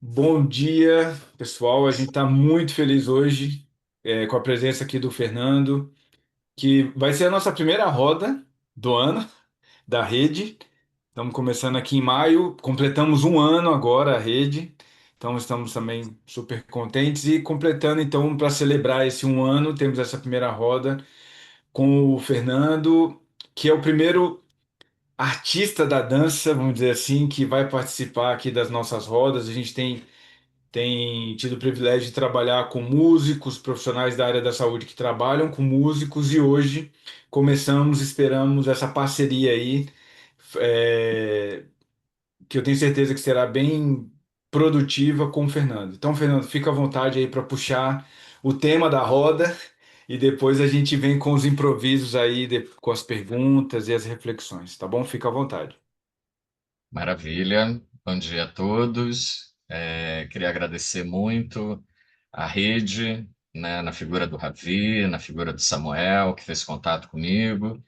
Bom dia, pessoal. A gente está muito feliz hoje com a presença aqui do Fernando, que vai ser a nossa primeira roda do ano da rede. Estamos começando aqui em maio, completamos um ano agora a rede, então estamos também super contentes e completando então para celebrar esse um ano, temos essa primeira roda com o Fernando, que é o primeiro artista da dança, vamos dizer assim, que vai participar aqui das nossas rodas. A gente tem tido o privilégio de trabalhar com músicos, profissionais da área da saúde que trabalham com músicos, e hoje esperamos essa parceria aí, é, que eu tenho certeza que será bem produtiva com o Fernando. Então, Fernando, fica à vontade aí para puxar o tema da roda e depois a gente vem com os improvisos aí, com as perguntas e as reflexões, tá bom? Fica à vontade. Maravilha, bom dia a todos. Queria agradecer muito à rede, né, na figura do Ravi, na figura do Samuel, que fez contato comigo.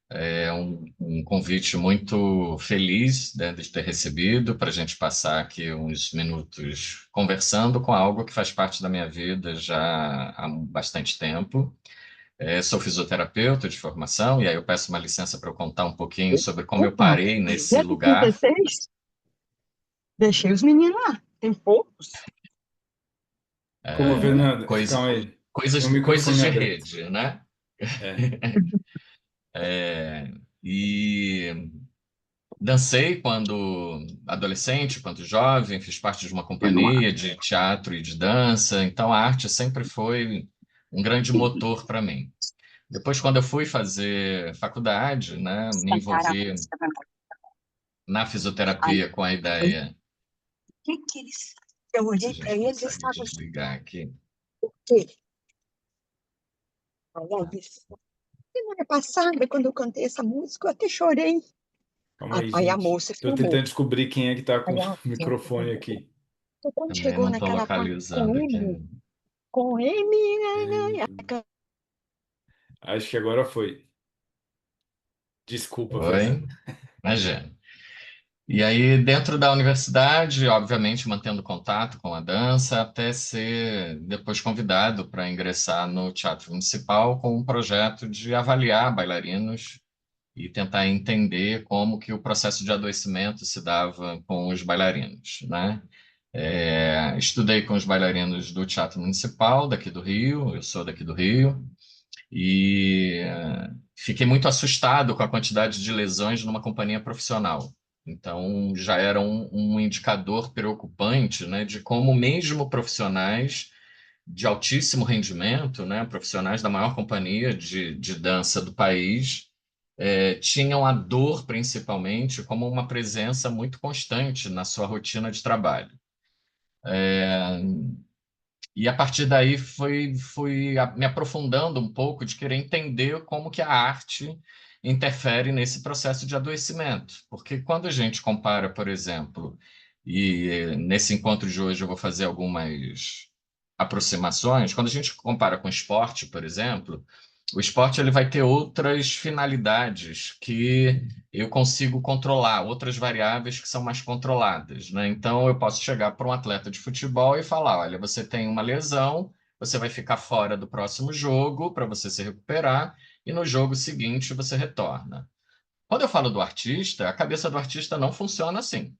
É um convite muito feliz, né, de ter recebido para a gente passar aqui uns minutos conversando com algo que faz parte da minha vida já há bastante tempo. Sou fisioterapeuta de formação, e aí eu peço uma licença para eu contar um pouquinho sobre como eu Opa, parei nesse dia de lugar. 36, deixei os meninos lá. Tem poucos. Ô, Fernando, Coisa, calma aí. Tem um coisas microfone de aberto. rede, né? É. E dancei quando adolescente, quando jovem, fiz parte de uma companhia de teatro e de dança, então a arte sempre foi um grande motor para mim. Depois, quando eu fui fazer faculdade, né, me Cara, envolvi na aí, fisioterapia com a o ideia. que eles... Eu Se a olhei para gente eles e consegue estavam assim, desligar aqui. o quê? Aí eu disse, semana passada, quando eu cantei essa música, eu até chorei. Calma aí, Aí a gente. moça Estou filmou. tentando descobrir quem é que está com Aí o ela, microfone aqui. então, quando Também chegou não estou naquela parte localizando aqui. Com M, né, É, acho que agora foi. Desculpa, Fernando. Oi? Imagina. E aí, dentro da universidade, obviamente, mantendo contato com a dança, até ser depois convidado para ingressar no Teatro Municipal com um projeto de avaliar bailarinos e tentar entender como que o processo de adoecimento se dava com os bailarinos, né? Estudei com os bailarinos do Teatro Municipal, daqui do Rio, eu sou daqui do Rio, e fiquei muito assustado com a quantidade de lesões numa companhia profissional. Então, já era um indicador preocupante, né, de como mesmo profissionais de altíssimo rendimento, né, profissionais da maior companhia de dança do país, tinham a dor, principalmente, como uma presença muito constante na sua rotina de trabalho. E a partir daí fui me aprofundando um pouco de querer entender como que a arte interfere nesse processo de adoecimento. Porque quando a gente compara, por exemplo, e nesse encontro de hoje eu vou fazer algumas aproximações, quando a gente compara com esporte, por exemplo, o esporte ele vai ter outras finalidades que eu consigo controlar, outras variáveis que são mais controladas, né? Então, eu posso chegar para um atleta de futebol e falar: olha, você tem uma lesão, você vai ficar fora do próximo jogo para você se recuperar, e no jogo seguinte você retorna. Quando eu falo do artista, a cabeça do artista não funciona assim.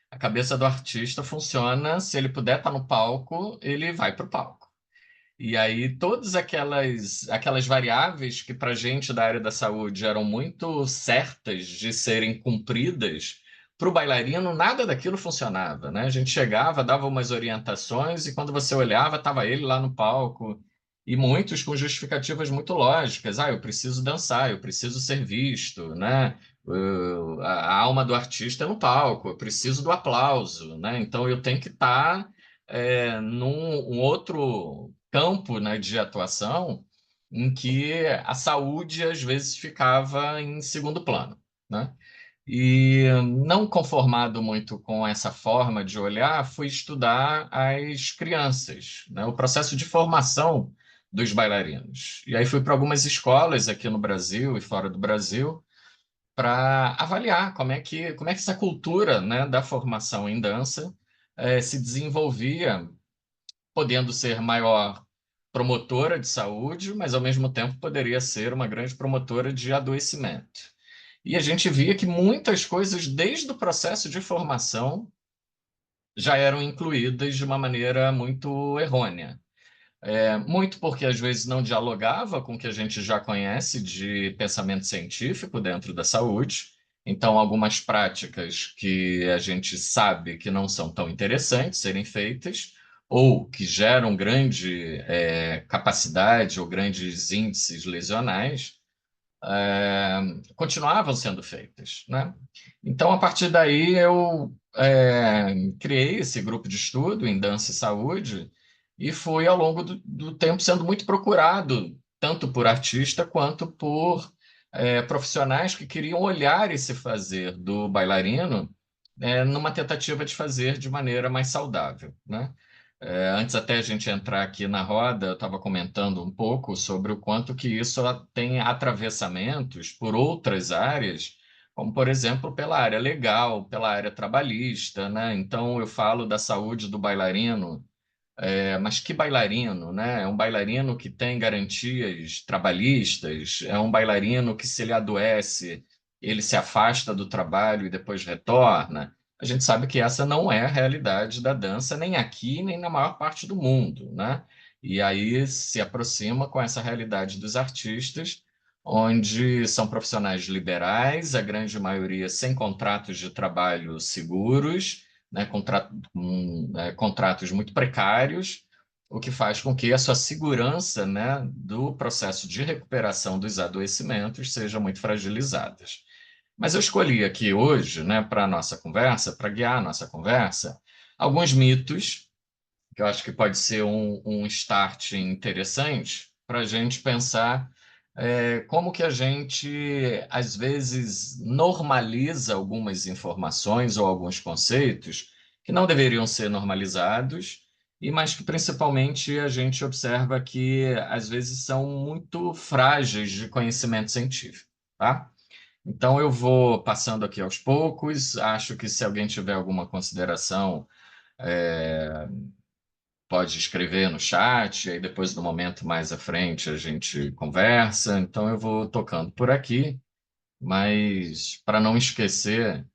A cabeça do artista funciona, se ele puder estar no palco, ele vai para o palco. E aí, todas aquelas variáveis que para a gente da área da saúde eram muito certas de serem cumpridas, para o bailarino nada daquilo funcionava, né? A gente chegava, dava umas orientações e quando você olhava, estava ele lá no palco. E muitos com justificativas muito lógicas. Ah, eu preciso dançar, eu preciso ser visto, né? A alma do artista é no palco, eu preciso do aplauso, né? Então eu tenho que estar num um outro campo, né, de atuação em que a saúde às vezes ficava em segundo plano, né? E não conformado muito com essa forma de olhar, fui estudar as crianças, né? O processo de formação dos bailarinos. E aí fui para algumas escolas aqui no Brasil e fora do Brasil para avaliar como é que essa cultura, né, da formação em dança se desenvolvia, podendo ser maior promotora de saúde, mas ao mesmo tempo poderia ser uma grande promotora de adoecimento. E a gente via que muitas coisas, desde o processo de formação, já eram incluídas de uma maneira muito errônea. Muito porque às vezes não dialogava com o que a gente já conhece de pensamento científico dentro da saúde. Então, algumas práticas que a gente sabe que não são tão interessantes serem feitas, ou que geram grande capacidade ou grandes índices lesionais, continuavam sendo feitas, né? Então, a partir daí, eu criei esse grupo de estudo em dança e saúde e fui, ao longo do tempo, sendo muito procurado, tanto por artista quanto por profissionais que queriam olhar esse fazer do bailarino numa tentativa de fazer de maneira mais saudável, né? Antes até a gente entrar aqui na roda, eu estava comentando um pouco sobre o quanto que isso tem atravessamentos por outras áreas, como, por exemplo, pela área legal, pela área trabalhista, né? Então, eu falo da saúde do bailarino, mas que bailarino, né? É um bailarino que tem garantias trabalhistas, é um bailarino que, se ele adoece, ele se afasta do trabalho e depois retorna. A gente sabe que essa não é a realidade da dança, nem aqui, nem na maior parte do mundo, né? E aí se aproxima com essa realidade dos artistas, onde são profissionais liberais, a grande maioria sem contratos de trabalho seguros, né, contratos muito precários, o que faz com que a sua segurança, né, do processo de recuperação dos adoecimentos seja muito fragilizada. Mas eu escolhi aqui hoje, né, para a nossa conversa, para guiar a nossa conversa, alguns mitos, que eu acho que pode ser um start interessante para a gente pensar como que a gente, às vezes, normaliza algumas informações ou alguns conceitos que não deveriam ser normalizados, mas que, principalmente, a gente observa que, às vezes, são muito frágeis de conhecimento científico, tá? Então, eu vou passando aqui aos poucos. Acho que, se alguém tiver alguma consideração, é, pode escrever no chat, aí depois, no momento mais à frente, a gente conversa. Então, eu vou tocando por aqui, mas para não esquecer,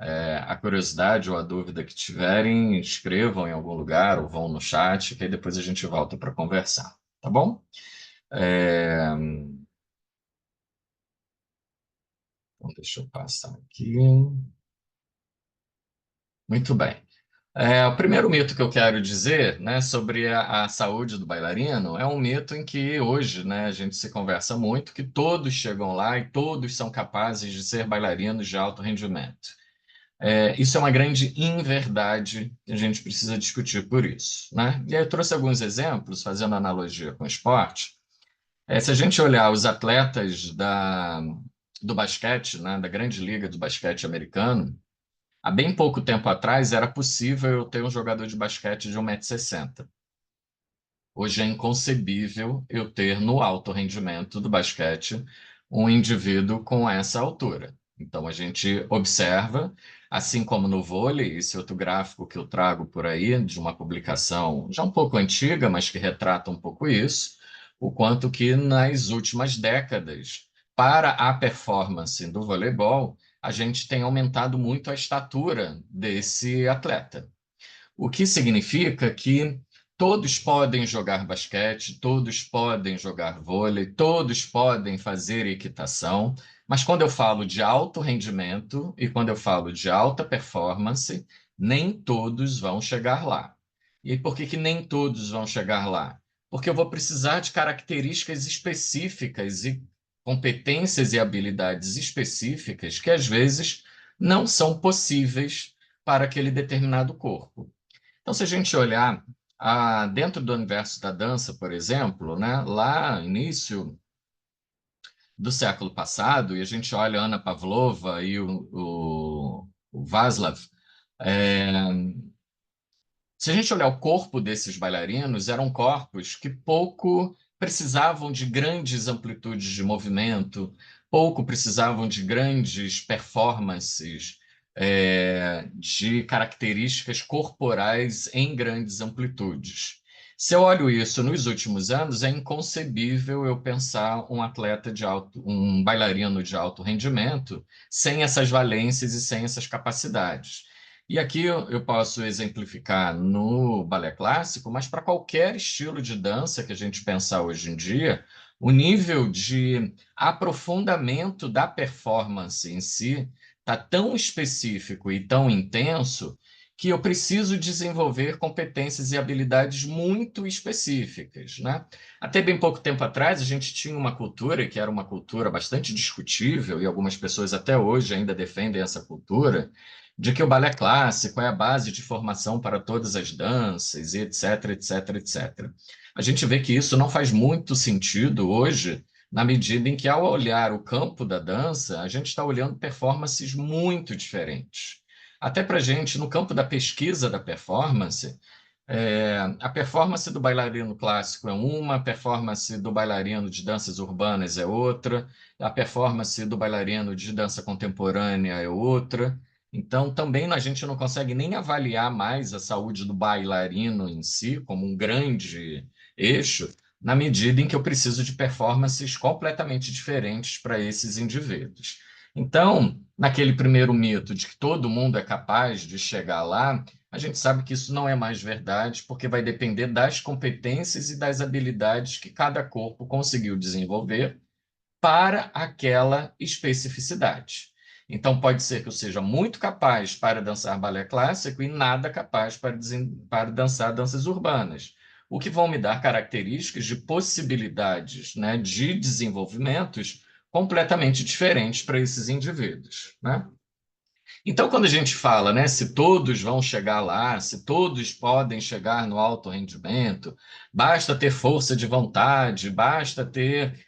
a curiosidade ou a dúvida que tiverem, escrevam em algum lugar ou vão no chat, que aí depois a gente volta para conversar, tá bom? Então, deixa eu passar aqui. Muito bem. O primeiro mito que eu quero dizer, né, sobre a saúde do bailarino é um mito em que hoje, né, a gente se conversa muito que todos chegam lá e todos são capazes de ser bailarinos de alto rendimento. Isso é uma grande inverdade e a gente precisa discutir por isso, né? E aí eu trouxe alguns exemplos, fazendo analogia com o esporte. Se a gente olhar os atletas do basquete, né, da grande liga do basquete americano, há bem pouco tempo atrás era possível eu ter um jogador de basquete de 1,60 m. Hoje é inconcebível eu ter no alto rendimento do basquete um indivíduo com essa altura. Então a gente observa, assim como no vôlei, esse outro gráfico que eu trago por aí, de uma publicação já um pouco antiga, mas que retrata um pouco isso, o quanto que nas últimas décadas, para a performance do voleibol, a gente tem aumentado muito a estatura desse atleta. O que significa que todos podem jogar basquete, todos podem jogar vôlei, todos podem fazer equitação, mas quando eu falo de alto rendimento e quando eu falo de alta performance, nem todos vão chegar lá. E por que que nem todos vão chegar lá? Porque eu vou precisar de características específicas e competências e habilidades específicas que às vezes não são possíveis para aquele determinado corpo. Então, se a gente olhar dentro do universo da dança, por exemplo, né, lá no início do século passado, e a gente olha a Ana Pavlova e o Václav, é, se a gente olhar o corpo desses bailarinos, eram corpos que pouco precisavam de grandes amplitudes de movimento, pouco precisavam de grandes performances de características corporais em grandes amplitudes. Se eu olho isso nos últimos anos, é inconcebível eu pensar um bailarino de alto rendimento sem essas valências e sem essas capacidades. E aqui eu posso exemplificar no balé clássico, mas para qualquer estilo de dança que a gente pensar hoje em dia, o nível de aprofundamento da performance em si está tão específico e tão intenso que eu preciso desenvolver competências e habilidades muito específicas, né? Até bem pouco tempo atrás, a gente tinha uma cultura que era uma cultura bastante discutível, e algumas pessoas até hoje ainda defendem essa cultura, de que o balé clássico é a base de formação para todas as danças, e etc, etc, etc. A gente vê que isso não faz muito sentido hoje, na medida em que, ao olhar o campo da dança, a gente está olhando performances muito diferentes. Até para a gente, no campo da pesquisa da performance, a performance do bailarino clássico é uma, a performance do bailarino de danças urbanas é outra, a performance do bailarino de dança contemporânea é outra. Então, também a gente não consegue nem avaliar mais a saúde do bailarino em si como um grande eixo, na medida em que eu preciso de performances completamente diferentes para esses indivíduos. Então, naquele primeiro mito de que todo mundo é capaz de chegar lá, a gente sabe que isso não é mais verdade, porque vai depender das competências e das habilidades que cada corpo conseguiu desenvolver para aquela especificidade. Então, pode ser que eu seja muito capaz para dançar balé clássico e nada capaz para dançar danças urbanas, o que vão me dar características de possibilidades, né, de desenvolvimentos completamente diferentes para esses indivíduos, né? Então, quando a gente fala, né, se todos vão chegar lá, se todos podem chegar no alto rendimento, basta ter força de vontade, basta ter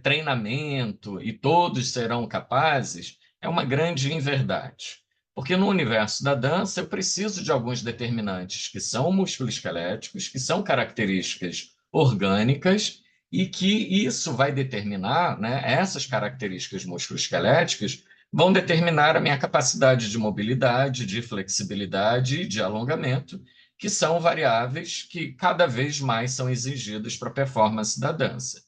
treinamento e todos serão capazes, é uma grande inverdade. Porque no universo da dança eu preciso de alguns determinantes que são musculoesqueléticos, que são características orgânicas, e que isso vai determinar, né, essas características musculoesqueléticas vão determinar a minha capacidade de mobilidade, de flexibilidade e de alongamento, que são variáveis que cada vez mais são exigidas para a performance da dança.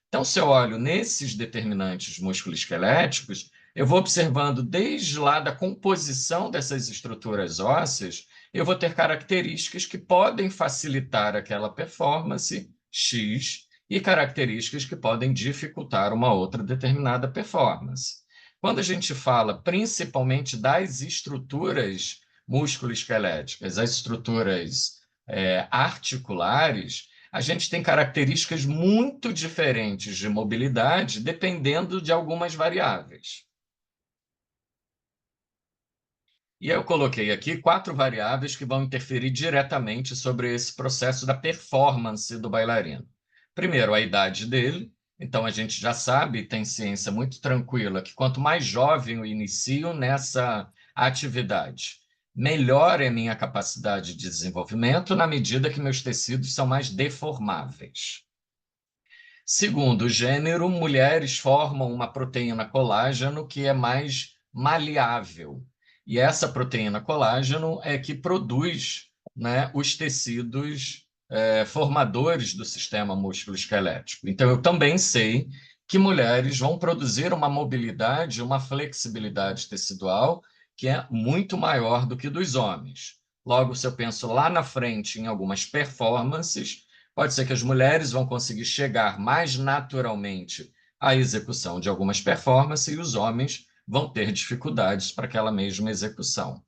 Então, se eu olho nesses determinantes musculoesqueléticos, eu vou observando desde lá da composição dessas estruturas ósseas, eu vou ter características que podem facilitar aquela performance X e características que podem dificultar uma outra determinada performance. Quando a gente fala principalmente das estruturas musculoesqueléticas, as estruturas articulares, a gente tem características muito diferentes de mobilidade dependendo de algumas variáveis. E eu coloquei aqui 4 variáveis que vão interferir diretamente sobre esse processo da performance do bailarino. Primeiro, a idade dele. Então, a gente já sabe, tem ciência muito tranquila, que quanto mais jovem eu inicio nessa atividade, melhor é a minha capacidade de desenvolvimento na medida que meus tecidos são mais deformáveis. Segundo, o gênero, mulheres formam uma proteína colágeno que é mais maleável. E essa proteína colágeno é que produz, né, os tecidos formadores do sistema músculo-esquelético. Então, eu também sei que mulheres vão produzir uma mobilidade, uma flexibilidade tecidual que é muito maior do que dos homens. Logo, se eu penso lá na frente em algumas performances, pode ser que as mulheres vão conseguir chegar mais naturalmente à execução de algumas performances e os homens vão ter dificuldades para aquela mesma execução.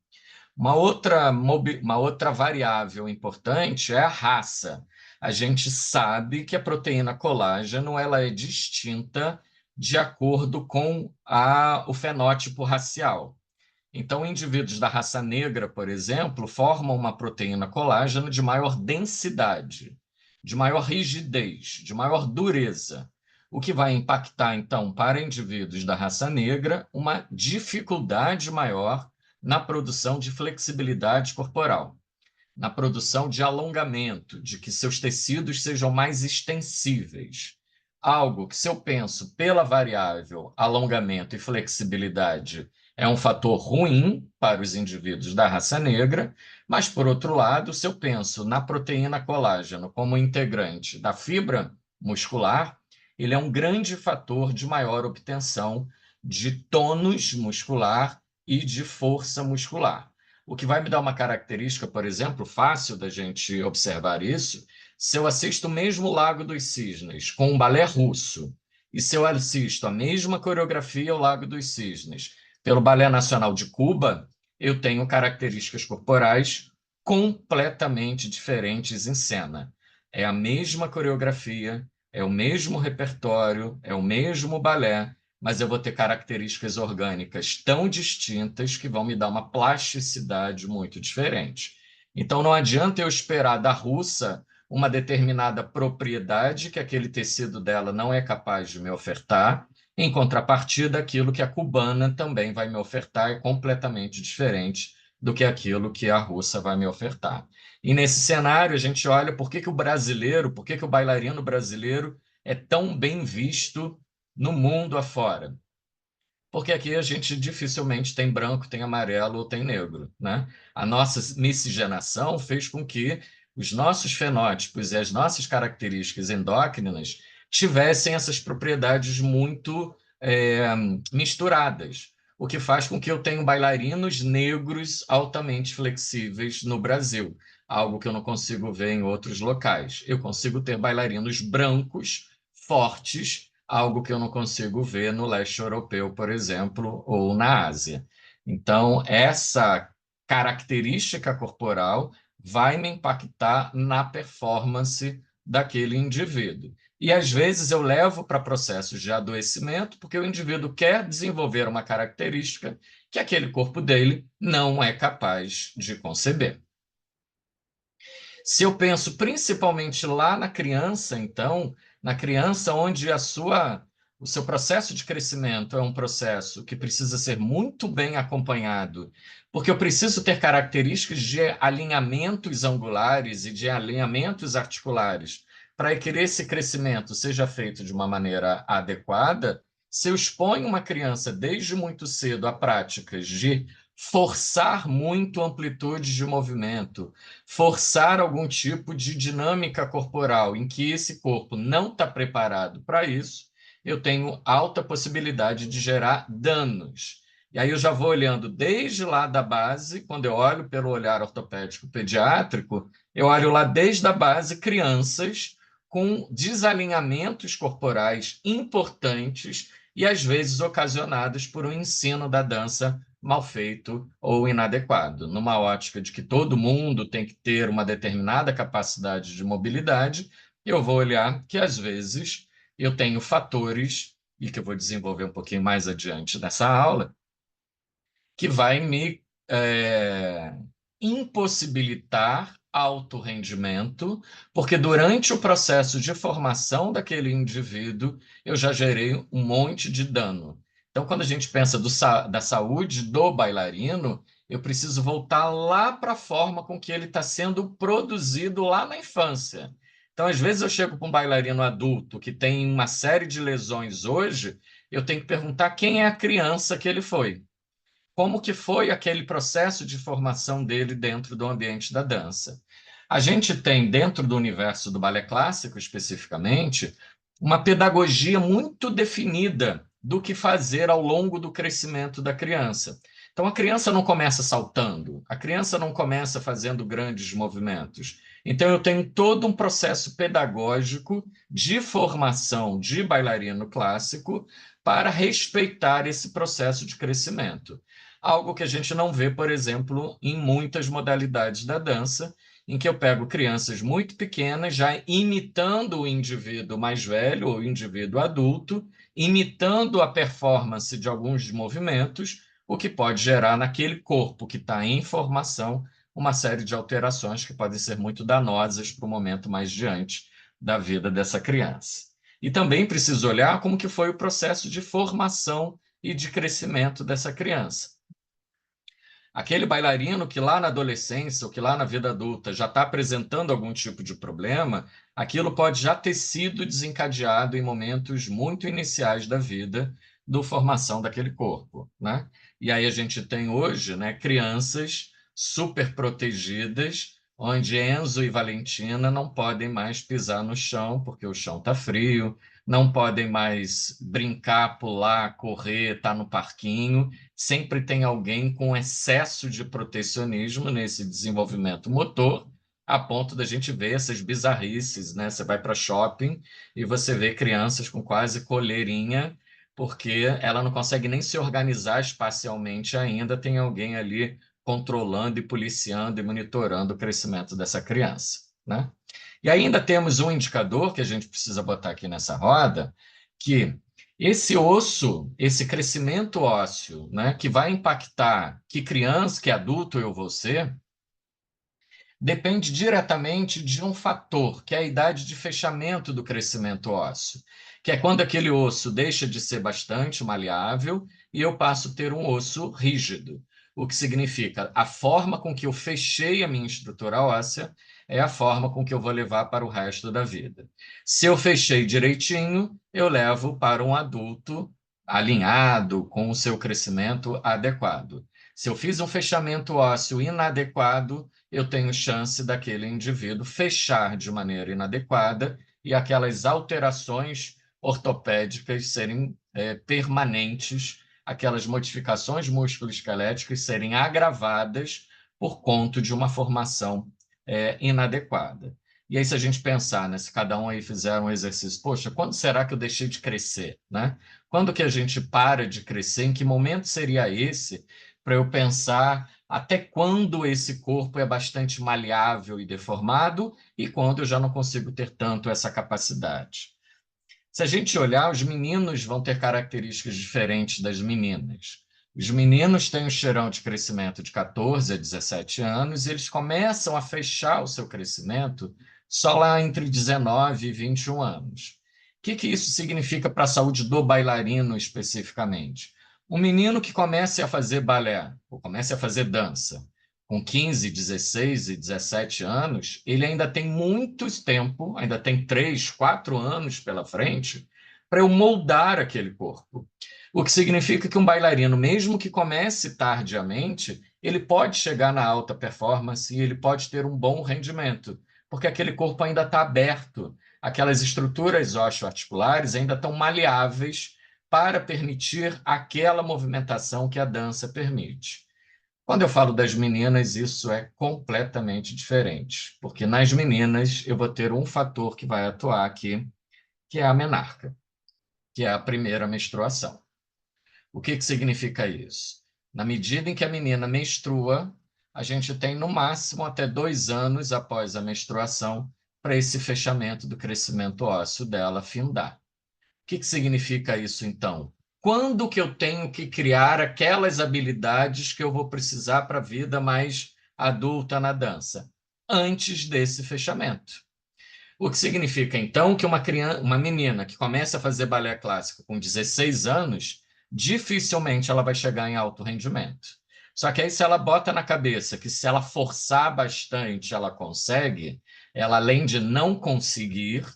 Uma outra variável importante é a raça. A gente sabe que a proteína colágeno ela é distinta de acordo com o fenótipo racial. Então, indivíduos da raça negra, por exemplo, formam uma proteína colágeno de maior densidade, de maior rigidez, de maior dureza, o que vai impactar, então, para indivíduos da raça negra, uma dificuldade maior na produção de flexibilidade corporal, na produção de alongamento, de que seus tecidos sejam mais extensíveis. Algo que, se eu penso pela variável alongamento e flexibilidade, é um fator ruim para os indivíduos da raça negra, mas, por outro lado, se eu penso na proteína colágeno como integrante da fibra muscular, ele é um grande fator de maior obtenção de tônus muscular e de força muscular. O que vai me dar uma característica, por exemplo, fácil da gente observar isso, se eu assisto o mesmo Lago dos Cisnes com um balé russo, e se eu assisto a mesma coreografia ao Lago dos Cisnes pelo Balé Nacional de Cuba, eu tenho características corporais completamente diferentes em cena. É a mesma coreografia, é o mesmo repertório, é o mesmo balé, mas eu vou ter características orgânicas tão distintas que vão me dar uma plasticidade muito diferente. Então, não adianta eu esperar da russa uma determinada propriedade que aquele tecido dela não é capaz de me ofertar, em contrapartida, aquilo que a cubana também vai me ofertar é completamente diferente do que aquilo que a russa vai me ofertar. E nesse cenário, a gente olha por que que o brasileiro, por que que o bailarino brasileiro é tão bem visto no mundo afora. Porque aqui a gente dificilmente tem branco, tem amarelo ou tem negro, né? A nossa miscigenação fez com que os nossos fenótipos e as nossas características endócrinas tivessem essas propriedades muito misturadas, o que faz com que eu tenha bailarinos negros altamente flexíveis no Brasil, algo que eu não consigo ver em outros locais. Eu consigo ter bailarinos brancos, fortes, algo que eu não consigo ver no leste europeu, por exemplo, ou na Ásia. Então, essa característica corporal vai me impactar na performance daquele indivíduo. E às vezes eu levo para processos de adoecimento, porque o indivíduo quer desenvolver uma característica que aquele corpo dele não é capaz de conceber. Se eu penso principalmente lá na criança, então, na criança onde o seu processo de crescimento é um processo que precisa ser muito bem acompanhado, porque eu preciso ter características de alinhamentos angulares e de alinhamentos articulares para que esse crescimento seja feito de uma maneira adequada. Se eu exponho uma criança desde muito cedo a práticas de forçar muito amplitude de movimento, forçar algum tipo de dinâmica corporal em que esse corpo não está preparado para isso, eu tenho alta possibilidade de gerar danos. E aí eu já vou olhando desde lá da base, quando eu olho pelo olhar ortopédico pediátrico, eu olho lá desde a base crianças com desalinhamentos corporais importantes e às vezes ocasionados por um ensino da dança mal feito ou inadequado. Numa ótica de que todo mundo tem que ter uma determinada capacidade de mobilidade, eu vou olhar que, às vezes, eu tenho fatores, e que eu vou desenvolver um pouquinho mais adiante nessa aula, que vai me impossibilitar alto rendimento, porque durante o processo de formação daquele indivíduo, eu já gerei um monte de dano. Então, quando a gente pensa da saúde do bailarino, eu preciso voltar lá para a forma com que ele está sendo produzido lá na infância. Então, às vezes, eu chego com um bailarino adulto que tem uma série de lesões hoje, eu tenho que perguntar quem é a criança que ele foi. Como que foi aquele processo de formação dele dentro do ambiente da dança. A gente tem, dentro do universo do balé clássico, especificamente, uma pedagogia muito definida do que fazer ao longo do crescimento da criança. Então, a criança não começa saltando, a criança não começa fazendo grandes movimentos. Então, eu tenho todo um processo pedagógico de formação de bailarino clássico para respeitar esse processo de crescimento. Algo que a gente não vê, por exemplo, em muitas modalidades da dança, em que eu pego crianças muito pequenas, já imitando o indivíduo mais velho ou o indivíduo adulto, imitando a performance de alguns movimentos, o que pode gerar naquele corpo que está em formação uma série de alterações que podem ser muito danosas para o momento mais diante da vida dessa criança. E também preciso olhar como que foi o processo de formação e de crescimento dessa criança. Aquele bailarino que lá na adolescência ou que lá na vida adulta já está apresentando algum tipo de problema, aquilo pode já ter sido desencadeado em momentos muito iniciais da vida, da formação daquele corpo, né? E aí a gente tem hoje, né, crianças super protegidas, onde Enzo e Valentina não podem mais pisar no chão, porque o chão está frio, não podem mais brincar, pular, correr, estar no parquinho. Sempre tem alguém com excesso de protecionismo nesse desenvolvimento motor, a ponto da gente ver essas bizarrices, né? Você vai para shopping e você vê crianças com quase coleirinha, porque ela não consegue nem se organizar espacialmente ainda, tem alguém ali controlando e policiando e monitorando o crescimento dessa criança, né? E ainda temos um indicador que a gente precisa botar aqui nessa roda, que esse osso, esse crescimento ósseo, né, que vai impactar que criança, que adulto eu vou ser, depende diretamente de um fator, que é a idade de fechamento do crescimento ósseo, que é quando aquele osso deixa de ser bastante maleável e eu passo a ter um osso rígido, o que significa a forma com que eu fechei a minha estrutura óssea é a forma com que eu vou levar para o resto da vida. Se eu fechei direitinho, eu levo para um adulto alinhado, com o seu crescimento adequado. Se eu fiz um fechamento ósseo inadequado, eu tenho chance daquele indivíduo fechar de maneira inadequada e aquelas alterações ortopédicas serem permanentes, aquelas modificações musculoesqueléticas serem agravadas por conta de uma formação inadequada. E aí, se a gente pensar, né, se cada um aí fizer um exercício, poxa, quando será que eu deixei de crescer, né? Quando que a gente para de crescer? Em que momento seria esse para eu pensar até quando esse corpo é bastante maleável e deformado e quando eu já não consigo ter tanto essa capacidade. Se a gente olhar, os meninos vão ter características diferentes das meninas. Os meninos têm um cheirão de crescimento de 14 a 17 anos e eles começam a fechar o seu crescimento só lá entre 19 e 21 anos. O que isso significa para a saúde do bailarino especificamente? Um menino que comece a fazer balé, ou comece a fazer dança, com 15, 16 e 17 anos, ele ainda tem muito tempo, ainda tem 3, 4 anos pela frente, para eu moldar aquele corpo. O que significa que um bailarino, mesmo que comece tardiamente, ele pode chegar na alta performance e ele pode ter um bom rendimento, porque aquele corpo ainda está aberto, aquelas estruturas osteoarticulares ainda estão maleáveis para permitir aquela movimentação que a dança permite. Quando eu falo das meninas, isso é completamente diferente, porque nas meninas eu vou ter um fator que vai atuar aqui, que é a menarca, que é a primeira menstruação. O que significa isso? Na medida em que a menina menstrua, a gente tem no máximo até 2 anos após a menstruação para esse fechamento do crescimento ósseo dela findar. O que significa isso, então? Quando que eu tenho que criar aquelas habilidades que eu vou precisar para a vida mais adulta na dança? Antes desse fechamento. O que significa, então, que uma menina que começa a fazer balé clássico com 16 anos, dificilmente ela vai chegar em alto rendimento. Só que aí, se ela bota na cabeça que se ela forçar bastante, ela consegue, ela, além de não conseguir,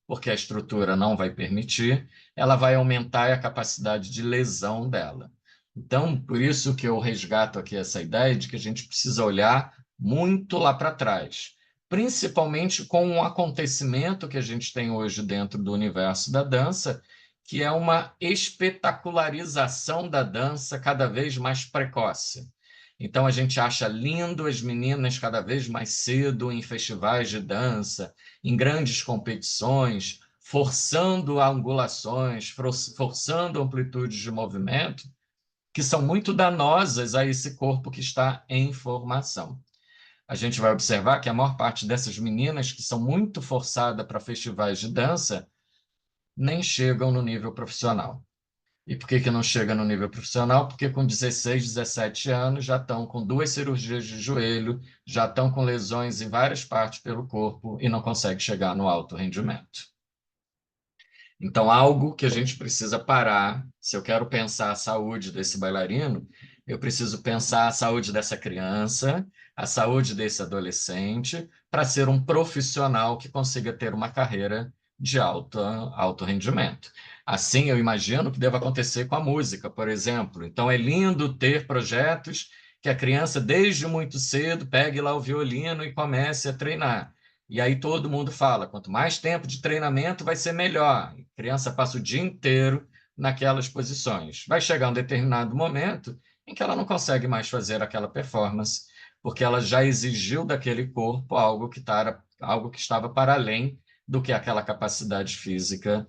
porque a estrutura não vai permitir, ela vai aumentar a capacidade de lesão dela. Então, por isso que eu resgato aqui essa ideia de que a gente precisa olhar muito lá para trás, principalmente com um acontecimento que a gente tem hoje dentro do universo da dança, que é uma espetacularização da dança cada vez mais precoce. Então, a gente acha lindo as meninas cada vez mais cedo em festivais de dança, em grandes competições, forçando angulações, forçando amplitudes de movimento, que são muito danosas a esse corpo que está em formação. A gente vai observar que a maior parte dessas meninas que são muito forçadas para festivais de dança nem chegam no nível profissional. E por que não chega no nível profissional? Porque com 16, 17 anos já estão com 2 cirurgias de joelho, já estão com lesões em várias partes pelo corpo e não conseguem chegar no alto rendimento. Então, algo que a gente precisa parar, se eu quero pensar a saúde desse bailarino, eu preciso pensar a saúde dessa criança, a saúde desse adolescente, para ser um profissional que consiga ter uma carreira de alto rendimento. Assim, eu imagino que deva acontecer com a música, por exemplo. Então, é lindo ter projetos que a criança, desde muito cedo, pegue lá o violino e comece a treinar. E aí todo mundo fala, quanto mais tempo de treinamento vai ser melhor. A criança passa o dia inteiro naquelas posições. Vai chegar um determinado momento em que ela não consegue mais fazer aquela performance, porque ela já exigiu daquele corpo algo que estava para além do que aquela capacidade física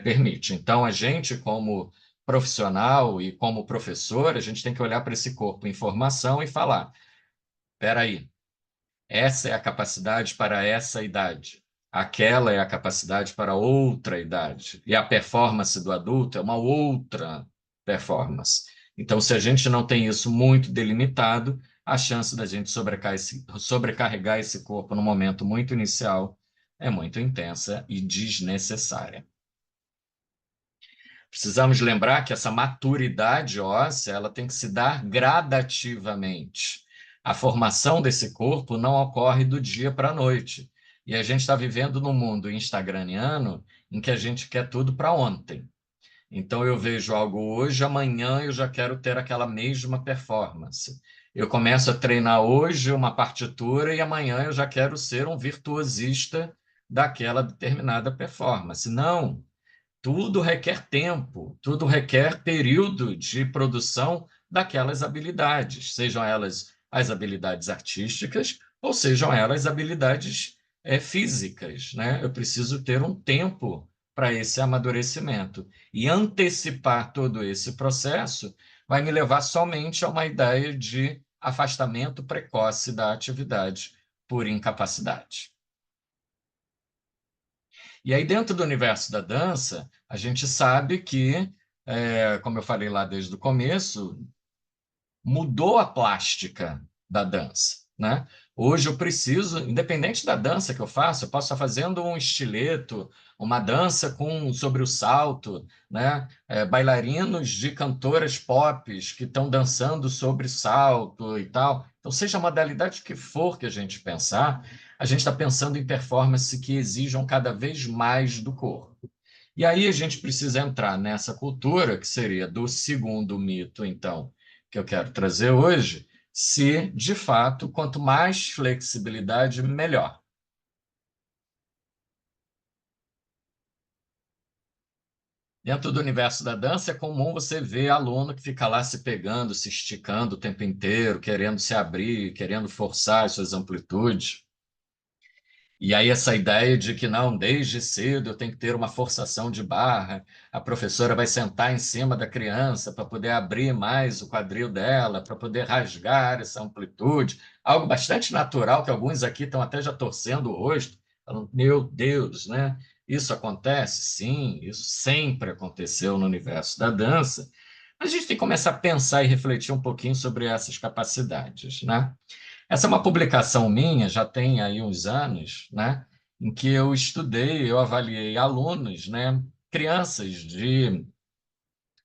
permite. Então, a gente, como profissional e como professor, a gente tem que olhar para esse corpo em formação e falar: espera aí, essa é a capacidade para essa idade. Aquela é a capacidade para outra idade. E a performance do adulto é uma outra performance. Então, se a gente não tem isso muito delimitado, a chance da gente sobrecarregar esse corpo no momento muito inicial é muito intensa e desnecessária. Precisamos lembrar que essa maturidade óssea ela tem que se dar gradativamente. A formação desse corpo não ocorre do dia para a noite. E a gente está vivendo num mundo instagramiano em que a gente quer tudo para ontem. Então, eu vejo algo hoje, amanhã eu já quero ter aquela mesma performance. Eu começo a treinar hoje uma partitura e amanhã eu já quero ser um virtuosista daquela determinada performance. Não, tudo requer tempo, tudo requer período de produção daquelas habilidades, sejam elas as habilidades artísticas ou sejam elas habilidades físicas, né? Eu preciso ter um tempo para esse amadurecimento. E antecipar todo esse processo vai me levar somente a uma ideia de afastamento precoce da atividade por incapacidade. E aí, dentro do universo da dança, a gente sabe que, como eu falei lá desde o começo, mudou a plástica da dança, né? Hoje eu preciso, independente da dança que eu faço, eu posso estar fazendo um estileto, uma dança sobre o salto, né? Bailarinos de cantoras pop que estão dançando sobre salto e tal. Então, seja a modalidade que for que a gente pensar, a gente está pensando em performance que exijam cada vez mais do corpo. E aí a gente precisa entrar nessa cultura, que seria do segundo mito, então, que eu quero trazer hoje, se, de fato, quanto mais flexibilidade, melhor. Dentro do universo da dança, é comum você ver aluno que fica lá se pegando, se esticando o tempo inteiro, querendo se abrir, querendo forçar as suas amplitudes. E aí essa ideia de que não, desde cedo eu tenho que ter uma forçação de barra, a professora vai sentar em cima da criança para poder abrir mais o quadril dela, para poder rasgar essa amplitude, algo bastante natural que alguns aqui estão até já torcendo o rosto, falando, meu Deus, né? Isso acontece? Sim, isso sempre aconteceu no universo da dança. A gente tem que começar a pensar e refletir um pouquinho sobre essas capacidades, né? Essa é uma publicação minha, já tem aí uns anos, né, em que eu estudei, eu avaliei alunos, né, crianças de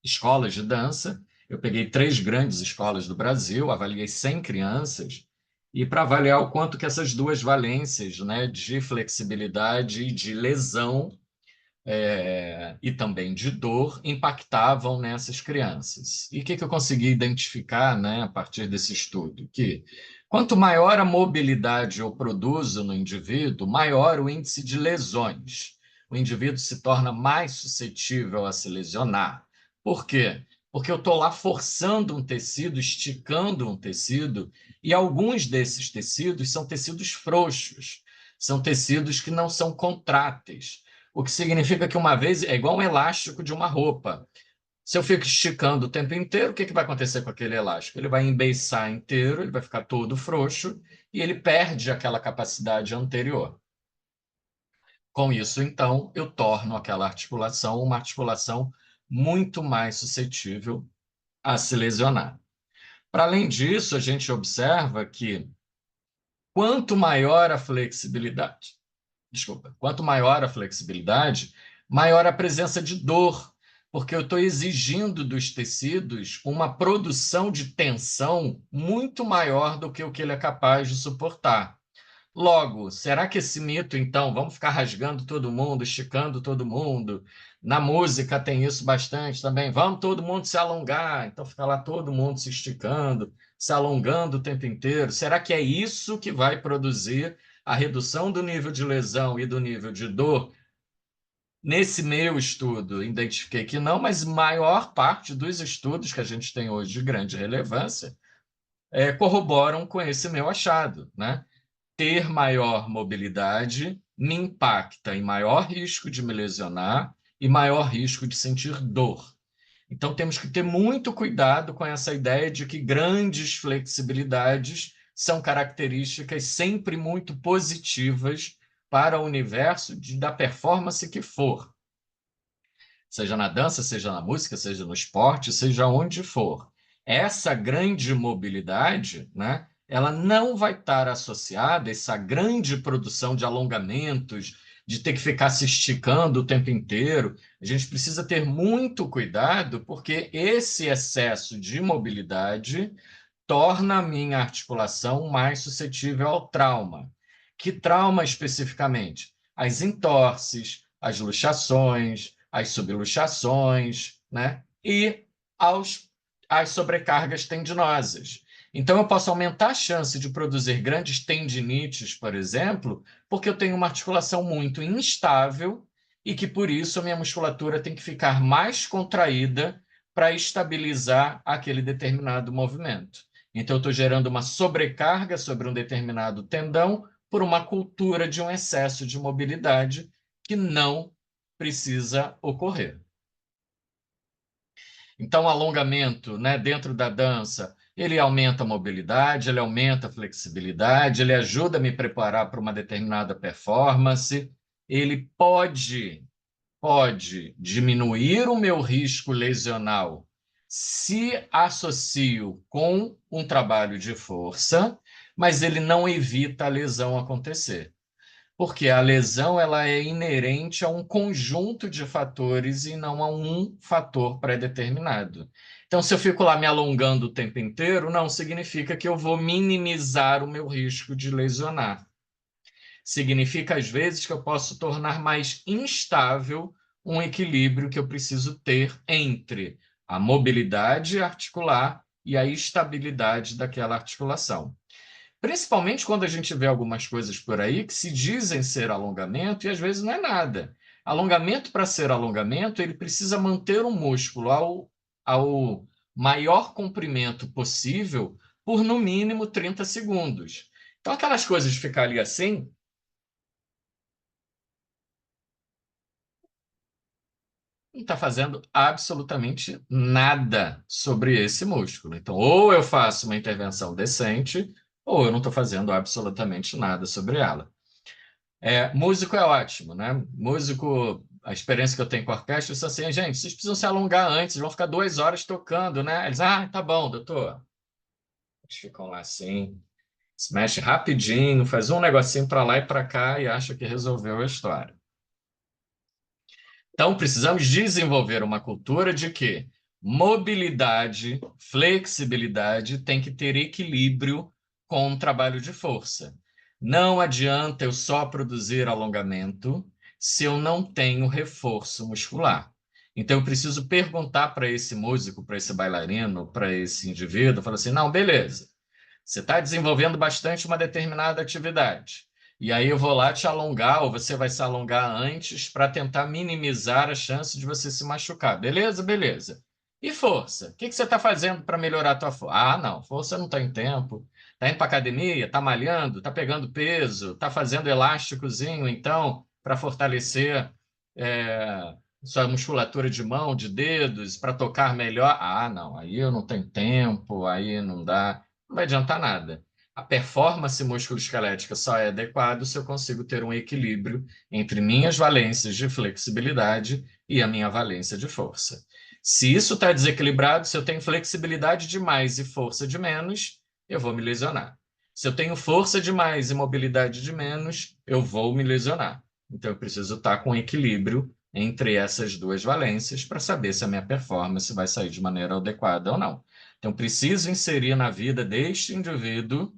escolas de dança. Eu peguei 3 grandes escolas do Brasil, avaliei 100 crianças, e para avaliar o quanto que essas duas valências, né, de flexibilidade e de lesão, e também de dor impactavam nessas crianças. E o que eu consegui identificar, né, a partir desse estudo? Que quanto maior a mobilidade eu produzo no indivíduo, maior o índice de lesões. O indivíduo se torna mais suscetível a se lesionar. Por quê? Porque eu estou lá forçando um tecido, esticando um tecido, e alguns desses tecidos são tecidos frouxos, são tecidos que não são contráteis. O que significa que uma vez é igual um elástico de uma roupa. Se eu fico esticando o tempo inteiro, o que vai acontecer com aquele elástico? Ele vai embeiçar inteiro, ele vai ficar todo frouxo e ele perde aquela capacidade anterior. Com isso, então, eu torno aquela articulação uma articulação muito mais suscetível a se lesionar. Para além disso, a gente observa que quanto maior a flexibilidade, quanto maior a flexibilidade, maior a presença de dor, porque eu estou exigindo dos tecidos uma produção de tensão muito maior do que o que ele é capaz de suportar. Logo, será que esse mito, então, vamos ficar rasgando todo mundo, esticando todo mundo? Na música tem isso bastante também. Vamos todo mundo se alongar, então fica lá todo mundo se esticando, se alongando o tempo inteiro. Será que é isso que vai produzir a redução do nível de lesão e do nível de dor? Nesse meu estudo, identifiquei que não, mas maior parte dos estudos que a gente tem hoje de grande relevância corroboram com esse meu achado, né? Ter maior mobilidade me impacta em maior risco de me lesionar e maior risco de sentir dor. Então, temos que ter muito cuidado com essa ideia de que grandes flexibilidades são características sempre muito positivas para o universo da performance que for, seja na dança, seja na música, seja no esporte, seja onde for. Essa grande mobilidade, né, ela não vai estar associada a essa grande produção de alongamentos, de ter que ficar se esticando o tempo inteiro. A gente precisa ter muito cuidado, porque esse excesso de mobilidade torna a minha articulação mais suscetível ao trauma. Que trauma especificamente? As entorses, as luxações, as subluxações, né? E as sobrecargas tendinosas. Então, eu posso aumentar a chance de produzir grandes tendinites, por exemplo, porque eu tenho uma articulação muito instável e que, por isso, a minha musculatura tem que ficar mais contraída para estabilizar aquele determinado movimento. Então, eu estou gerando uma sobrecarga sobre um determinado tendão por uma cultura de um excesso de mobilidade que não precisa ocorrer. Então, o alongamento, né, dentro da dança, ele aumenta a mobilidade, ele aumenta a flexibilidade, ele ajuda a me preparar para uma determinada performance, ele pode diminuir o meu risco lesional se associo com um trabalho de força, mas ele não evita a lesão acontecer, porque a lesão ela é inerente a um conjunto de fatores e não a um fator pré-determinado. Então, se eu fico lá me alongando o tempo inteiro, não significa que eu vou minimizar o meu risco de lesionar. Significa, às vezes, que eu posso tornar mais instável um equilíbrio que eu preciso ter entre a mobilidade articular e a estabilidade daquela articulação. Principalmente quando a gente vê algumas coisas por aí que se dizem ser alongamento e às vezes não é nada. Alongamento, para ser alongamento, ele precisa manter o músculo ao maior comprimento possível por no mínimo 30 segundos. Então, aquelas coisas de ficar ali assim, não está fazendo absolutamente nada sobre esse músculo. Então, ou eu faço uma intervenção decente, ou eu não estou fazendo absolutamente nada sobre ela. Músico é ótimo, né? Músico, a experiência que eu tenho com a orquestra é assim, gente, vocês precisam se alongar antes, vão ficar 2 horas tocando, né? Eles, tá bom, doutor. Eles ficam lá assim, se mexe rapidinho, faz um negocinho para lá e para cá e acha que resolveu a história. Então, precisamos desenvolver uma cultura de que mobilidade, flexibilidade tem que ter equilíbrio com o trabalho de força. Não adianta eu só produzir alongamento se eu não tenho reforço muscular. Então, eu preciso perguntar para esse músico, para esse bailarino, para esse indivíduo, falar assim, não, beleza, você está desenvolvendo bastante uma determinada atividade. E aí eu vou lá te alongar, ou você vai se alongar antes para tentar minimizar a chance de você se machucar. Beleza? Beleza. E força? O que você está fazendo para melhorar a tua força? Não, força não tem tempo. Está indo para academia, está malhando, está pegando peso, está fazendo elásticozinho, então, para fortalecer sua musculatura de mão, de dedos, para tocar melhor. Não, aí eu não tenho tempo, aí não dá. Não vai adiantar nada. A performance musculoesquelética só é adequada se eu consigo ter um equilíbrio entre minhas valências de flexibilidade e a minha valência de força. Se isso está desequilibrado, se eu tenho flexibilidade demais e força de menos, eu vou me lesionar. Se eu tenho força demais e mobilidade de menos, eu vou me lesionar. Então, eu preciso estar com equilíbrio entre essas duas valências para saber se a minha performance vai sair de maneira adequada ou não. Então, preciso inserir na vida deste indivíduo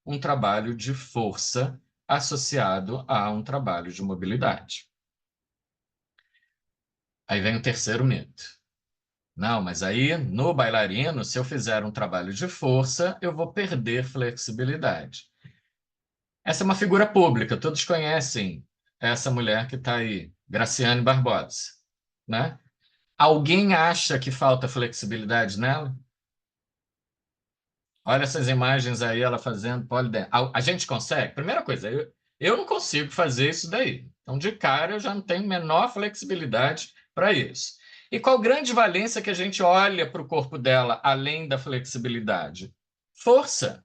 um trabalho de força associado a um trabalho de mobilidade. Aí vem o terceiro mito. Não, mas aí no bailarino, se eu fizer um trabalho de força, eu vou perder flexibilidade. Essa é uma figura pública, todos conhecem essa mulher que está aí, Graciane Barbosa, né? Alguém acha que falta flexibilidade nela? Olha essas imagens aí, ela fazendo polidense. A gente consegue? Primeira coisa, eu não consigo fazer isso daí. Então, de cara, eu já não tenho menor flexibilidade para isso. E qual grande valência que a gente olha para o corpo dela, além da flexibilidade? Força.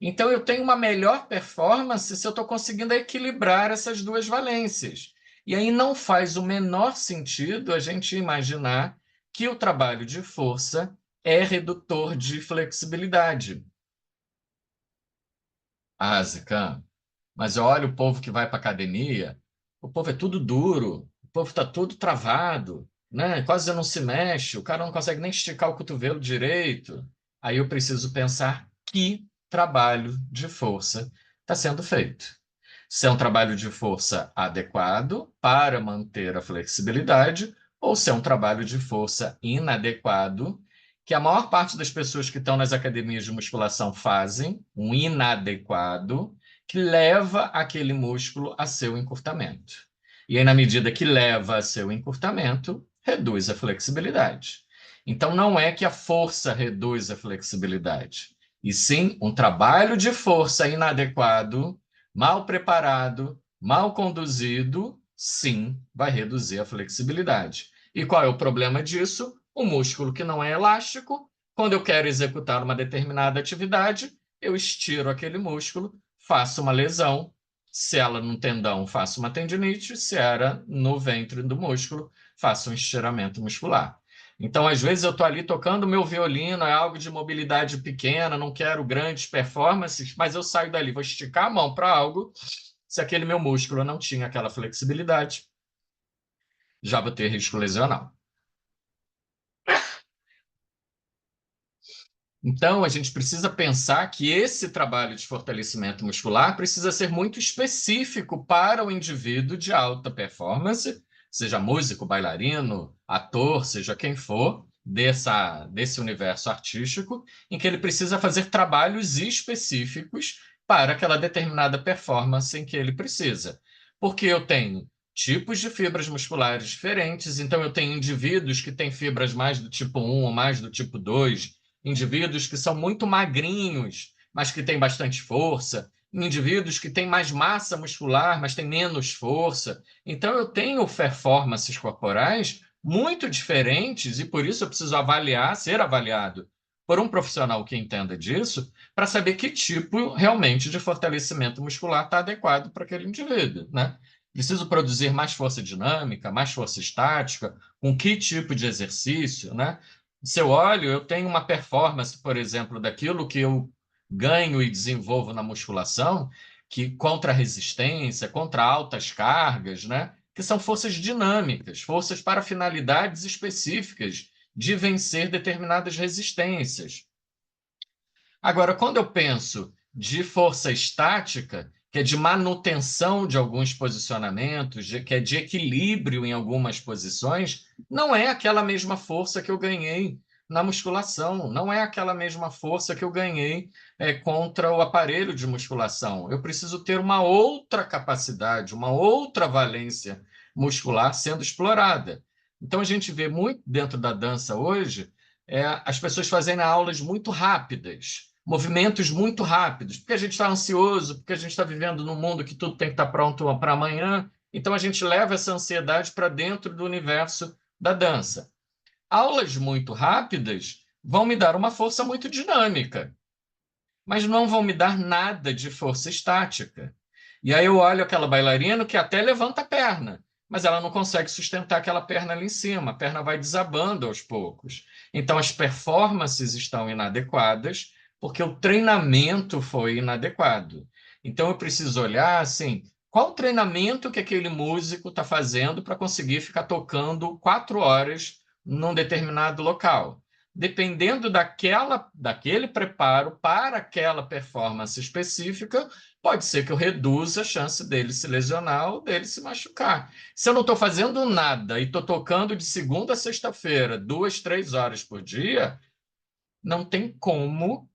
Então, eu tenho uma melhor performance se eu estou conseguindo equilibrar essas duas valências. E aí não faz o menor sentido a gente imaginar que o trabalho de força é redutor de flexibilidade. Ah, Zican, mas olha o povo que vai para academia, o povo é tudo duro, o povo está tudo travado, né? Quase não se mexe, o cara não consegue nem esticar o cotovelo direito. Aí eu preciso pensar que trabalho de força está sendo feito. Se é um trabalho de força adequado para manter a flexibilidade, ou se é um trabalho de força inadequado, que a maior parte das pessoas que estão nas academias de musculação fazem, um inadequado, que leva aquele músculo a seu encurtamento. E aí, na medida que leva a seu encurtamento, reduz a flexibilidade. Então, não é que a força reduz a flexibilidade, e sim um trabalho de força inadequado, mal preparado, mal conduzido, sim, vai reduzir a flexibilidade. E qual é o problema disso? O músculo que não é elástico, quando eu quero executar uma determinada atividade, eu estiro aquele músculo, faço uma lesão. Se ela no tendão, faço uma tendinite. Se era no ventre do músculo, faço um estiramento muscular. Então, às vezes, eu estou ali tocando meu violino, é algo de mobilidade pequena, não quero grandes performances, mas eu saio dali, vou esticar a mão para algo. Se aquele meu músculo não tinha aquela flexibilidade, já vou ter risco lesional. Então, a gente precisa pensar que esse trabalho de fortalecimento muscular precisa ser muito específico para o indivíduo de alta performance, seja músico, bailarino, ator, seja quem for, desse universo artístico, em que ele precisa fazer trabalhos específicos para aquela determinada performance em que ele precisa. Porque eu tenho tipos de fibras musculares diferentes, então eu tenho indivíduos que têm fibras mais do tipo 1 ou mais do tipo 2, indivíduos que são muito magrinhos, mas que têm bastante força, indivíduos que têm mais massa muscular, mas têm menos força. Então, eu tenho performances corporais muito diferentes e por isso eu preciso avaliar, ser avaliado por um profissional que entenda disso, para saber que tipo realmente de fortalecimento muscular está adequado para aquele indivíduo, né? Preciso produzir mais força dinâmica, mais força estática, com que tipo de exercício, né? Se eu olho, eu tenho uma performance, por exemplo, daquilo que eu ganho e desenvolvo na musculação, que contra a resistência, contra altas cargas, né? Que são forças dinâmicas, forças para finalidades específicas de vencer determinadas resistências. Agora, quando eu penso de força estática, que é de manutenção de alguns posicionamentos, que é de equilíbrio em algumas posições, não é aquela mesma força que eu ganhei na musculação, não é aquela mesma força que eu ganhei contra o aparelho de musculação. Eu preciso ter uma outra capacidade, uma outra valência muscular sendo explorada. Então, a gente vê muito dentro da dança hoje as pessoas fazendo aulas muito rápidas, movimentos muito rápidos, porque a gente está ansioso, porque a gente está vivendo num mundo que tudo tem que estar pronto para amanhã, então a gente leva essa ansiedade para dentro do universo da dança. Aulas muito rápidas vão me dar uma força muito dinâmica, mas não vão me dar nada de força estática. E aí eu olho aquela bailarina que até levanta a perna, mas ela não consegue sustentar aquela perna ali em cima, a perna vai desabando aos poucos. Então as performances estão inadequadas porque o treinamento foi inadequado. Então eu preciso olhar assim, qual o treinamento que aquele músico está fazendo para conseguir ficar tocando 4 horas num determinado local. Dependendo daquele preparo para aquela performance específica, pode ser que eu reduza a chance dele se lesionar ou dele se machucar. Se eu não estou fazendo nada e estou tocando de segunda a sexta-feira, 2, 3 horas por dia, não tem como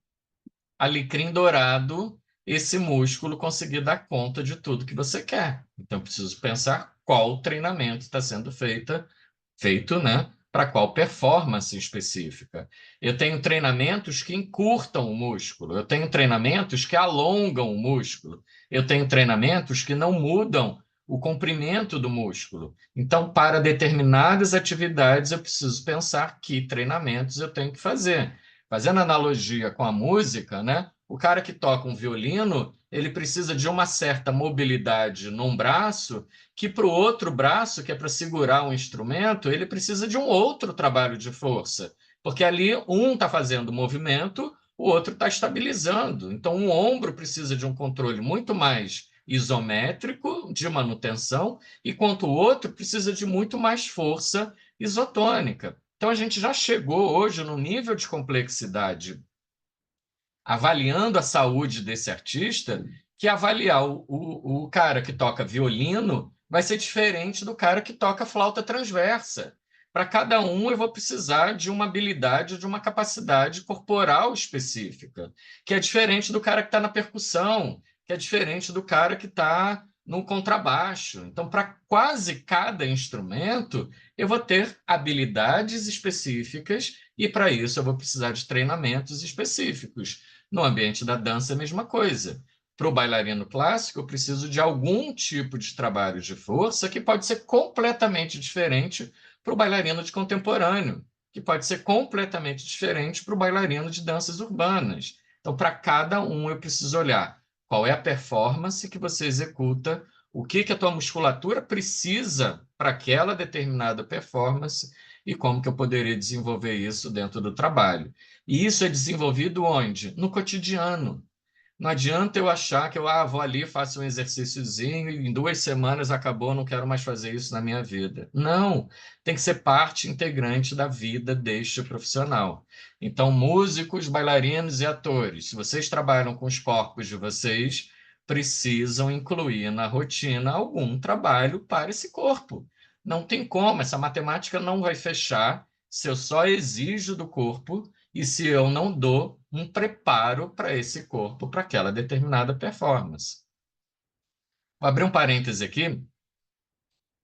alecrim dourado esse músculo conseguir dar conta de tudo que você quer. Então, eu preciso pensar qual treinamento está sendo feito, né, para qual performance específica. Eu tenho treinamentos que encurtam o músculo, eu tenho treinamentos que alongam o músculo, eu tenho treinamentos que não mudam o comprimento do músculo. Então, para determinadas atividades, eu preciso pensar que treinamentos eu tenho que fazer. Fazendo analogia com a música, né? O cara que toca um violino, ele precisa de uma certa mobilidade num braço que para o outro braço, que é para segurar um instrumento, ele precisa de um outro trabalho de força, porque ali um está fazendo movimento, o outro está estabilizando. Então, um ombro precisa de um controle muito mais isométrico, de manutenção, enquanto o outro precisa de muito mais força isotônica. Então, a gente já chegou hoje no nível de complexidade avaliando a saúde desse artista, que avaliar o cara que toca violino vai ser diferente do cara que toca flauta transversa. Para cada um, eu vou precisar de uma habilidade, de uma capacidade corporal específica, que é diferente do cara que está na percussão, que é diferente do cara que está no contrabaixo. Então, para quase cada instrumento, eu vou ter habilidades específicas e, para isso, eu vou precisar de treinamentos específicos. No ambiente da dança é a mesma coisa. Para o bailarino clássico, eu preciso de algum tipo de trabalho de força que pode ser completamente diferente para o bailarino de contemporâneo, que pode ser completamente diferente para o bailarino de danças urbanas. Então, para cada um, eu preciso olhar qual é a performance que você executa, o que a tua musculatura precisa para aquela determinada performance e como que eu poderia desenvolver isso dentro do trabalho. E isso é desenvolvido onde? No cotidiano. Não adianta eu achar que eu vou ali, faço um exercíciozinho e em 2 semanas acabou, não quero mais fazer isso na minha vida. Não, tem que ser parte integrante da vida deste profissional. Então, músicos, bailarinos e atores, se vocês trabalham com os corpos de vocês, precisam incluir na rotina algum trabalho para esse corpo. Não tem como, essa matemática não vai fechar se eu só exijo do corpo e se eu não dou um preparo para esse corpo, para aquela determinada performance. Vou abrir um parêntese aqui.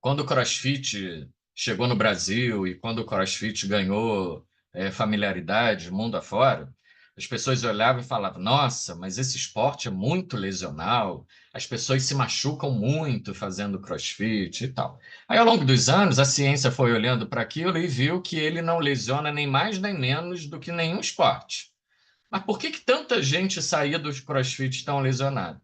Quando o CrossFit chegou no Brasil e quando o CrossFit ganhou familiaridade mundo afora, as pessoas olhavam e falavam: Nossa, mas esse esporte é muito lesional, as pessoas se machucam muito fazendo CrossFit e tal. Aí, ao longo dos anos, a ciência foi olhando para aquilo e viu que ele não lesiona nem mais nem menos do que nenhum esporte. Mas por que que tanta gente saía dos CrossFit tão lesionada?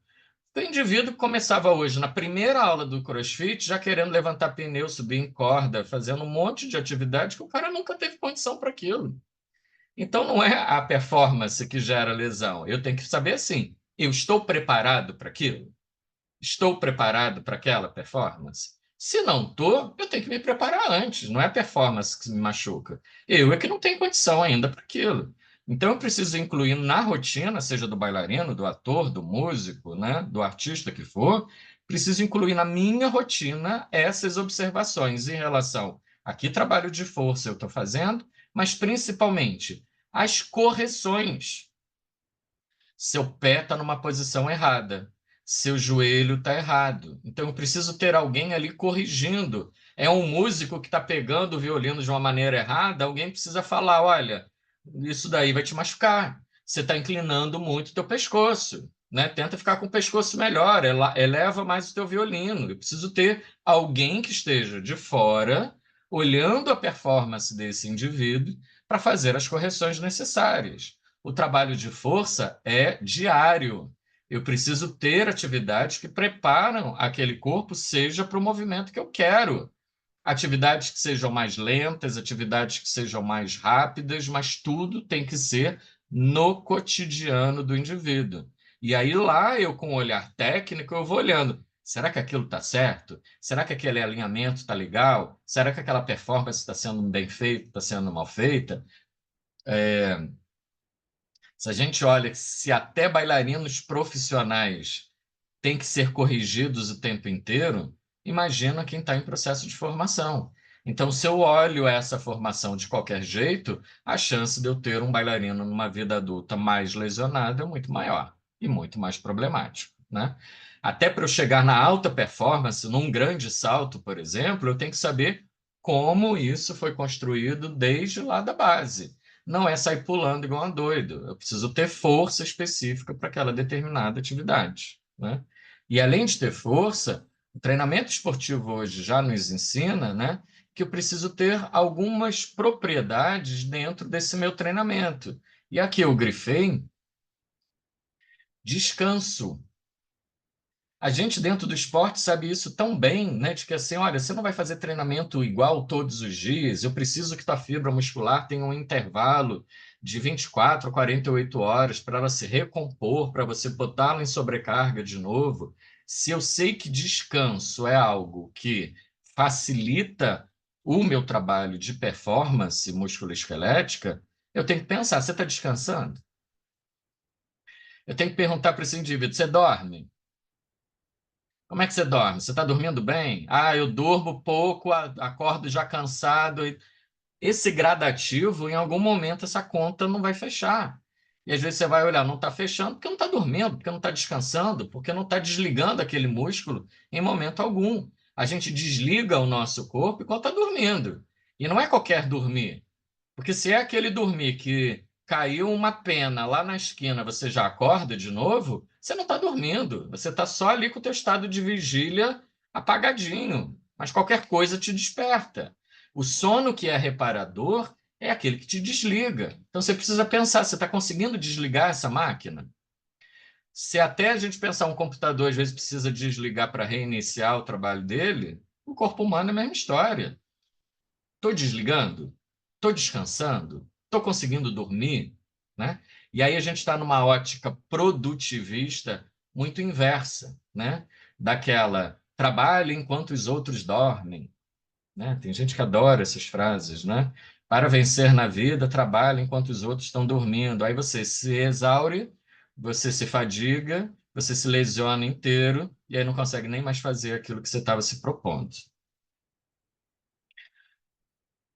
O indivíduo começava hoje, na primeira aula do CrossFit, já querendo levantar pneu, subir em corda, fazendo um monte de atividade que o cara nunca teve condição para aquilo. Então, não é a performance que gera lesão. Eu tenho que saber assim, eu estou preparado para aquilo? Estou preparado para aquela performance? Se não estou, eu tenho que me preparar antes. Não é a performance que me machuca. Eu é que não tenho condição ainda para aquilo. Então, eu preciso incluir na rotina, seja do bailarino, do ator, do músico, né, do artista que for, preciso incluir na minha rotina essas observações em relação a que trabalho de força eu estou fazendo, mas principalmente as correções. Seu pé está numa posição errada, seu joelho está errado. Então, eu preciso ter alguém ali corrigindo. É um músico que está pegando o violino de uma maneira errada, alguém precisa falar: olha, isso daí vai te machucar. Você está inclinando muito o teu pescoço, né? Tenta ficar com o pescoço melhor, eleva mais o teu violino. Eu preciso ter alguém que esteja de fora, olhando a performance desse indivíduo, para fazer as correções necessárias. O trabalho de força é diário. Eu preciso ter atividades que preparam aquele corpo, seja para o movimento que eu quero. Atividades que sejam mais lentas, atividades que sejam mais rápidas, mas tudo tem que ser no cotidiano do indivíduo. E aí lá eu, com o olhar técnico, eu vou olhando. Será que aquilo está certo? Será que aquele alinhamento está legal? Será que aquela performance está sendo bem feita, está sendo mal feita? Se a gente olha, se até bailarinos profissionais têm que ser corrigidos o tempo inteiro, imagina quem está em processo de formação. Então, se eu olho essa formação de qualquer jeito, a chance de eu ter um bailarino numa vida adulta mais lesionado é muito maior e muito mais problemático, né? Até para eu chegar na alta performance, num grande salto, por exemplo, eu tenho que saber como isso foi construído desde lá da base. Não é sair pulando igual um doido. Eu preciso ter força específica para aquela determinada atividade, né? E além de ter força, o treinamento esportivo hoje já nos ensina, né, que eu preciso ter algumas propriedades dentro desse meu treinamento. E aqui eu grifei descanso. A gente dentro do esporte sabe isso tão bem, né? De que assim, olha, você não vai fazer treinamento igual todos os dias. Eu preciso que tua fibra muscular tenha um intervalo de 24 a 48 horas para ela se recompor, para você botá-la em sobrecarga de novo. Se eu sei que descanso é algo que facilita o meu trabalho de performance musculoesquelética, eu tenho que pensar, você está descansando? Eu tenho que perguntar para esse indivíduo, você dorme? Como é que você dorme? Você está dormindo bem? Ah, eu durmo pouco, acordo já cansado. Esse gradativo, em algum momento, essa conta não vai fechar. E às vezes você vai olhar, não está fechando porque não está dormindo, porque não está descansando, porque não está desligando aquele músculo em momento algum. A gente desliga o nosso corpo enquanto está dormindo. E não é qualquer dormir. Porque se é aquele dormir que caiu uma pena lá na esquina, você já acorda de novo, você não está dormindo. Você está só ali com o teu estado de vigília apagadinho. Mas qualquer coisa te desperta. O sono que é reparador é aquele que te desliga. Então você precisa pensar, você está conseguindo desligar essa máquina? Se até a gente pensar um computador às vezes precisa desligar para reiniciar o trabalho dele, o corpo humano é a mesma história. Estou desligando? Estou descansando? Estou conseguindo dormir? Né? E aí a gente está numa ótica produtivista muito inversa, né? Daquela trabalhe enquanto os outros dormem. Né? Tem gente que adora essas frases, né? Para vencer na vida, trabalhe enquanto os outros estão dormindo. Aí você se exaure, você se fadiga, você se lesiona inteiro e aí não consegue nem mais fazer aquilo que você estava se propondo.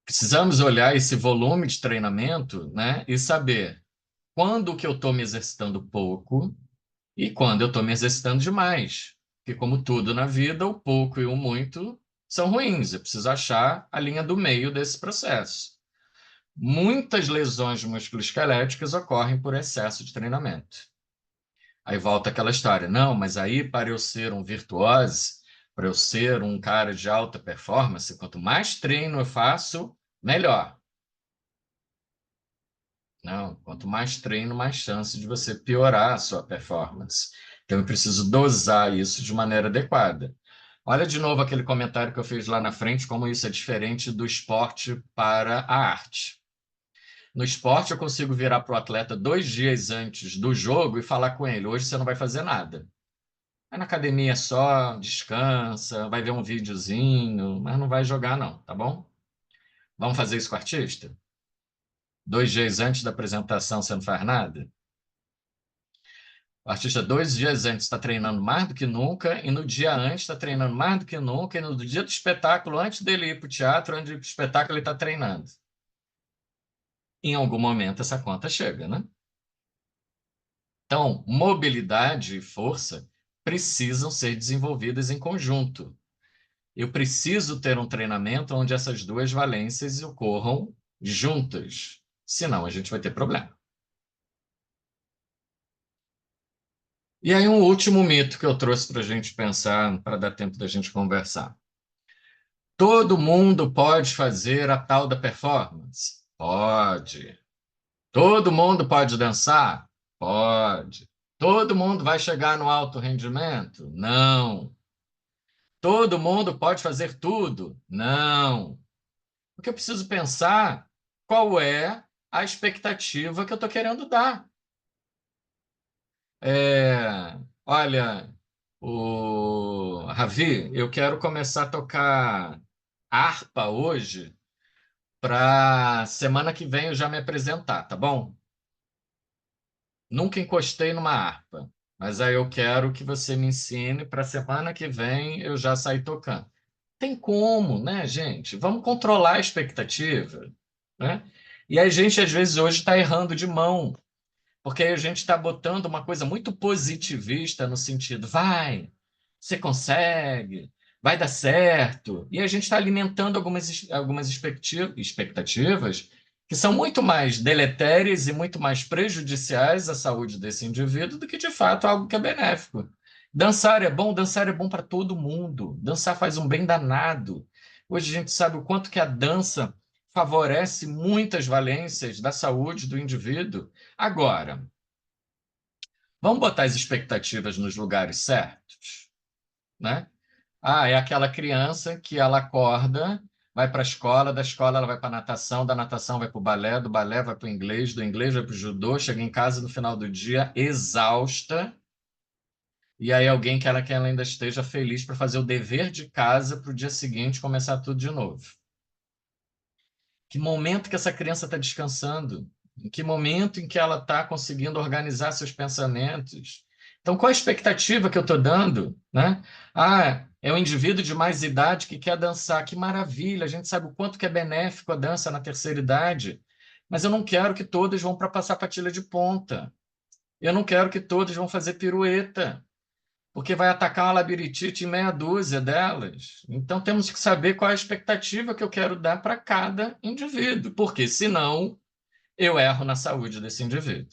Precisamos olhar esse volume de treinamento, né, e saber quando que eu estou me exercitando pouco e quando eu estou me exercitando demais. Porque, como tudo na vida, o pouco e o muito são ruins. Eu preciso achar a linha do meio desse processo. Muitas lesões musculoesqueléticas ocorrem por excesso de treinamento. Aí volta aquela história. Não, mas aí para eu ser um virtuoso, para eu ser um cara de alta performance, quanto mais treino eu faço, melhor. Não, quanto mais treino, mais chance de você piorar a sua performance. Então, eu preciso dosar isso de maneira adequada. Olha de novo aquele comentário que eu fiz lá na frente, como isso é diferente do esporte para a arte. No esporte, eu consigo virar para o atleta 2 dias antes do jogo e falar com ele: hoje você não vai fazer nada. Vai na academia só, descansa, vai ver um videozinho, mas não vai jogar, não, tá bom? Vamos fazer isso com o artista? 2 dias antes da apresentação, você não faz nada? O artista 2 dias antes está treinando mais do que nunca, e no dia antes está treinando mais do que nunca, e no dia do espetáculo, antes dele ir para o teatro, onde o espetáculo ele está treinando. Em algum momento essa conta chega, né? Então, mobilidade e força precisam ser desenvolvidas em conjunto. Eu preciso ter um treinamento onde essas duas valências ocorram juntas, senão a gente vai ter problema. E aí, um último mito que eu trouxe para a gente pensar, para dar tempo da gente conversar. Todo mundo pode fazer a tal da performance? Pode. Todo mundo pode dançar? Pode. Todo mundo vai chegar no alto rendimento? Não. Todo mundo pode fazer tudo? Não. Porque eu preciso pensar qual é a expectativa que eu estou querendo dar. Olha, Ravi, eu quero começar a tocar harpa hoje para semana que vem eu já me apresentar, tá bom? Nunca encostei numa harpa. mas aí eu quero que você me ensine para a semana que vem eu já sair tocando. Tem como, né, gente? Vamos controlar a expectativa, né? E a gente, às vezes, hoje está errando de mão, porque a gente está botando uma coisa muito positivista no sentido, vai, você consegue, vai dar certo. E a gente está alimentando algumas expectativas que são muito mais deletérias e muito mais prejudiciais à saúde desse indivíduo do que, de fato, algo que é benéfico. Dançar é bom para todo mundo. Dançar faz um bem danado. Hoje a gente sabe o quanto que a dança favorece muitas valências da saúde do indivíduo. Agora, vamos botar as expectativas nos lugares certos, né? Ah, é aquela criança que ela acorda, vai para a escola, da escola ela vai para a natação, da natação vai para o balé, do balé vai para o inglês, do inglês vai para o judô, chega em casa no final do dia exausta, e aí alguém que ela ainda esteja feliz para fazer o dever de casa para o dia seguinte começar tudo de novo. Que momento que essa criança está descansando? Em que momento em que ela está conseguindo organizar seus pensamentos? Então, qual a expectativa que eu estou dando, né? Ah, é um indivíduo de mais idade que quer dançar. Que maravilha! A gente sabe o quanto que é benéfico a dança na terceira idade. Mas eu não quero que todos vão para passar patilha de ponta. Eu não quero que todos vão fazer pirueta, porque vai atacar uma labirintite em meia dúzia delas. Então, temos que saber qual é a expectativa que eu quero dar para cada indivíduo, porque senão eu erro na saúde desse indivíduo.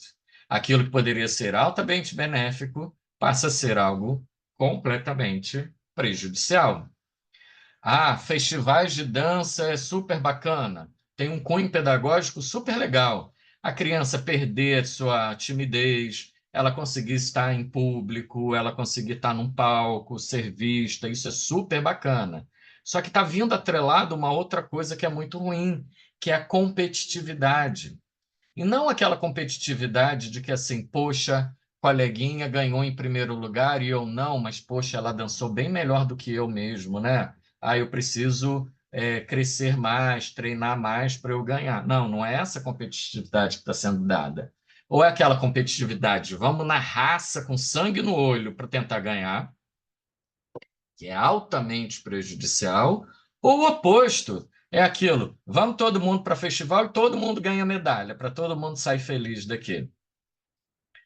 Aquilo que poderia ser altamente benéfico passa a ser algo completamente prejudicial. Ah, festivais de dança é super bacana, tem um cunho pedagógico super legal. A criança perder sua timidez, ela conseguir estar em público, ela conseguir estar num palco, ser vista, isso é super bacana. Só que está vindo atrelado uma outra coisa que é muito ruim, que é a competitividade. E não aquela competitividade de que assim, poxa, coleguinha ganhou em primeiro lugar e eu não, mas poxa, ela dançou bem melhor do que eu mesmo, né? Ah, eu preciso crescer mais, treinar mais para eu ganhar. Não, não é essa competitividade que está sendo dada. Ou é aquela competitividade, vamos na raça, com sangue no olho, para tentar ganhar, que é altamente prejudicial, ou o oposto, é aquilo, vamos todo mundo para festival e todo mundo ganha medalha, para todo mundo sair feliz daqui.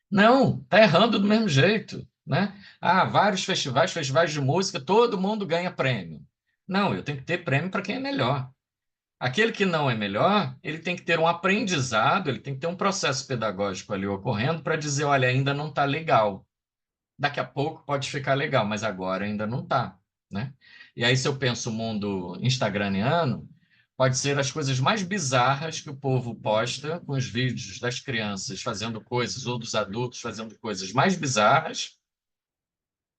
Não, tá errando do mesmo jeito, né? Ah, vários festivais de música, todo mundo ganha prêmio. Não, eu tenho que ter prêmio para quem é melhor. Aquele que não é melhor, ele tem que ter um aprendizado, ele tem que ter um processo pedagógico ali ocorrendo para dizer, olha, ainda não está legal. Daqui a pouco pode ficar legal, mas agora ainda não está, né? E aí, se eu penso o mundo instagramiano, pode ser as coisas mais bizarras que o povo posta com os vídeos das crianças fazendo coisas, ou dos adultos fazendo coisas mais bizarras,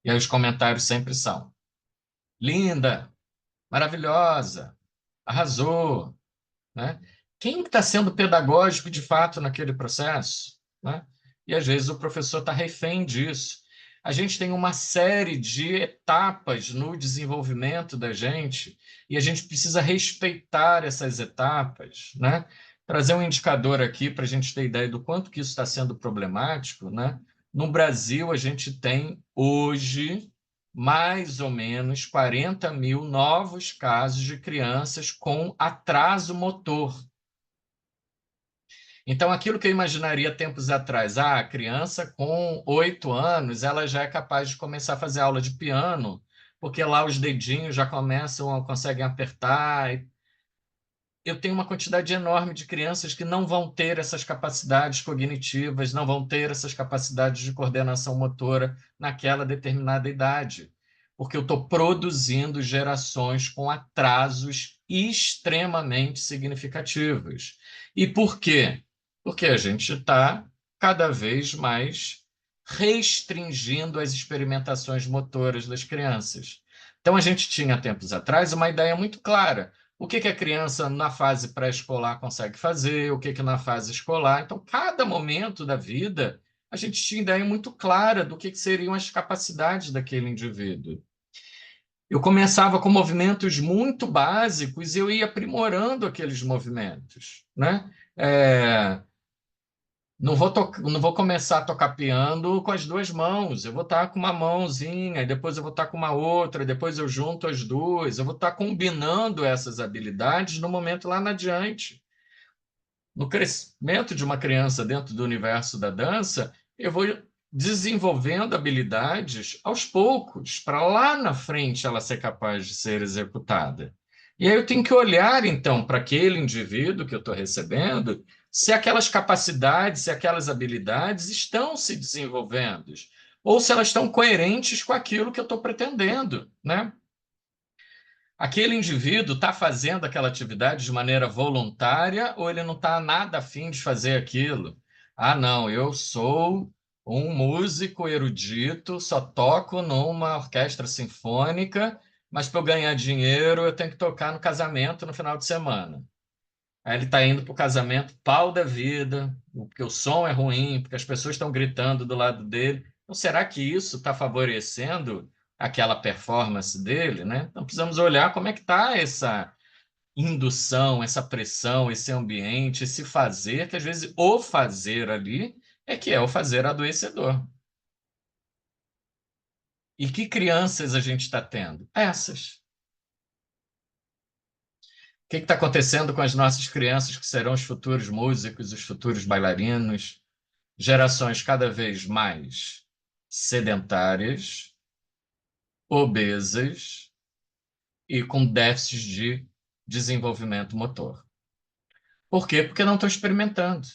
e aí os comentários sempre são: linda, maravilhosa, arrasou, né? Quem está sendo pedagógico de fato naquele processo, né? E às vezes o professor está refém disso. A gente tem uma série de etapas no desenvolvimento da gente e a gente precisa respeitar essas etapas, né? Trazer um indicador aqui para a gente ter ideia do quanto que isso está sendo problemático, né? No Brasil, a gente tem hoje mais ou menos 40 mil novos casos de crianças com atraso motor. Então, aquilo que eu imaginaria tempos atrás, a criança com 8 anos, ela já é capaz de começar a fazer aula de piano, porque lá os dedinhos já conseguem apertar. Eu tenho uma quantidade enorme de crianças que não vão ter essas capacidades cognitivas, não vão ter essas capacidades de coordenação motora naquela determinada idade, porque eu estou produzindo gerações com atrasos extremamente significativos. E por quê? Porque a gente está cada vez mais restringindo as experimentações motoras das crianças. Então, a gente tinha, tempos atrás, uma ideia muito clara o que a criança na fase pré-escolar consegue fazer, o que na fase escolar. Então, cada momento da vida, a gente tinha ideia muito clara do que seriam as capacidades daquele indivíduo. Eu começava com movimentos muito básicos e eu ia aprimorando aqueles movimentos, né? Não vou começar a tocar piano com as duas mãos. Eu vou estar com uma mãozinha, e depois eu vou estar com uma outra, e depois eu junto as duas. Eu vou estar combinando essas habilidades no momento lá na diante. No crescimento de uma criança dentro do universo da dança, eu vou desenvolvendo habilidades aos poucos, para lá na frente ela ser capaz de ser executada. E aí eu tenho que olhar, então, para aquele indivíduo que eu estou recebendo, se aquelas capacidades, se aquelas habilidades estão se desenvolvendo, ou se elas estão coerentes com aquilo que eu estou pretendendo, né? Aquele indivíduo está fazendo aquela atividade de maneira voluntária ou ele não está nada afim de fazer aquilo? Ah, não, eu sou um músico erudito, só toco numa orquestra sinfônica, mas para eu ganhar dinheiro eu tenho que tocar no casamento no final de semana. Aí ele está indo para o casamento pau da vida, porque o som é ruim, porque as pessoas estão gritando do lado dele. Então, será que isso está favorecendo aquela performance dele, né? Então, precisamos olhar como é que está essa indução, essa pressão, esse ambiente, esse fazer, que às vezes o fazer ali é que é o fazer adoecedor. E que crianças a gente está tendo? Essas. O que está acontecendo com as nossas crianças que serão os futuros músicos, os futuros bailarinos? Gerações cada vez mais sedentárias, obesas e com déficits de desenvolvimento motor. Por quê? Porque não estão experimentando,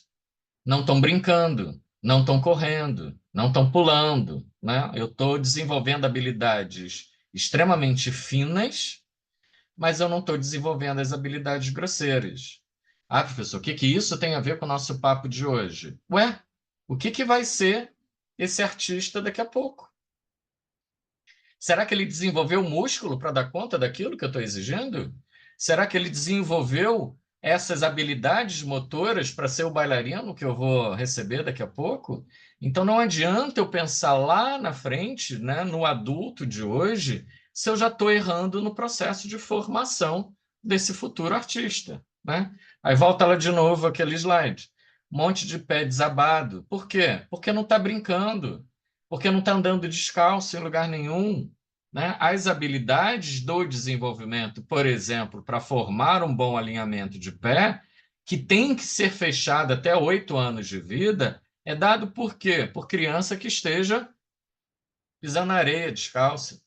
não estão brincando, não estão correndo, não estão pulando, né? Eu estou desenvolvendo habilidades extremamente finas, mas eu não estou desenvolvendo as habilidades grosseiras. Ah, professor, o que que isso tem a ver com o nosso papo de hoje? Ué, o que que vai ser esse artista daqui a pouco? Será que ele desenvolveu músculo para dar conta daquilo que eu estou exigindo? Será que ele desenvolveu essas habilidades motoras para ser o bailarino que eu vou receber daqui a pouco? Então não adianta eu pensar lá na frente, né, no adulto de hoje, se eu já estou errando no processo de formação desse futuro artista, né? Aí volta lá de novo aquele slide. Um monte de pé desabado. Por quê? Porque não está brincando, porque não está andando descalço em lugar nenhum, né? As habilidades do desenvolvimento, por exemplo, para formar um bom alinhamento de pé, que tem que ser fechado até 8 anos de vida, é dado por quê? Por criança que esteja pisando na areia, descalça.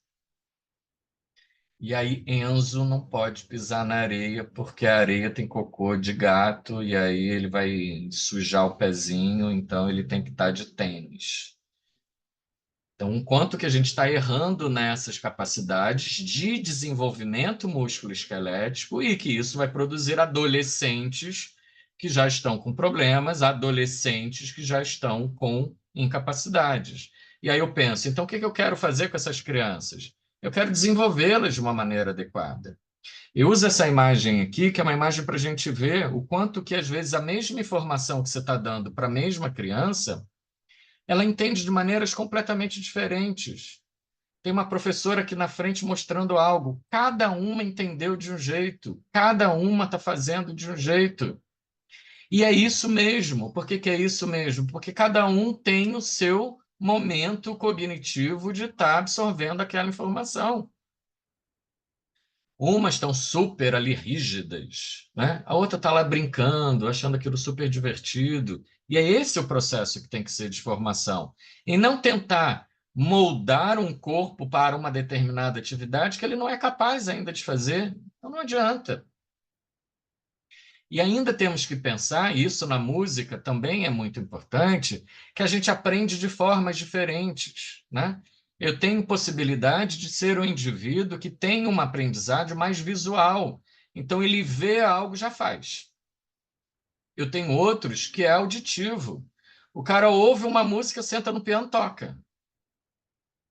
E aí Enzo não pode pisar na areia porque a areia tem cocô de gato e aí ele vai sujar o pezinho, então ele tem que estar de tênis. Então, enquanto que a gente está errando nessas capacidades de desenvolvimento músculo-esquelético e que isso vai produzir adolescentes que já estão com problemas, adolescentes que já estão com incapacidades. E aí eu penso, então o que que eu quero fazer com essas crianças? Eu quero desenvolvê-las de uma maneira adequada. Eu uso essa imagem aqui, que é uma imagem para a gente ver o quanto que, às vezes, a mesma informação que você está dando para a mesma criança ela entende de maneiras completamente diferentes. Tem uma professora aqui na frente mostrando algo. Cada uma entendeu de um jeito, cada uma está fazendo de um jeito. E é isso mesmo. Por que que é isso mesmo? Porque cada um tem o seu momento cognitivo de estar absorvendo aquela informação. Umas estão super ali rígidas, né? A outra está lá brincando, achando aquilo super divertido. E é esse o processo que tem que ser de formação. E não tentar moldar um corpo para uma determinada atividade que ele não é capaz ainda de fazer. Então não adianta. E ainda temos que pensar, e isso na música também é muito importante, que a gente aprende de formas diferentes, né? Eu tenho possibilidade de ser um indivíduo que tem uma aprendizagem mais visual. Então, ele vê algo, já faz. Eu tenho outros que é auditivo. O cara ouve uma música, senta no piano, toca.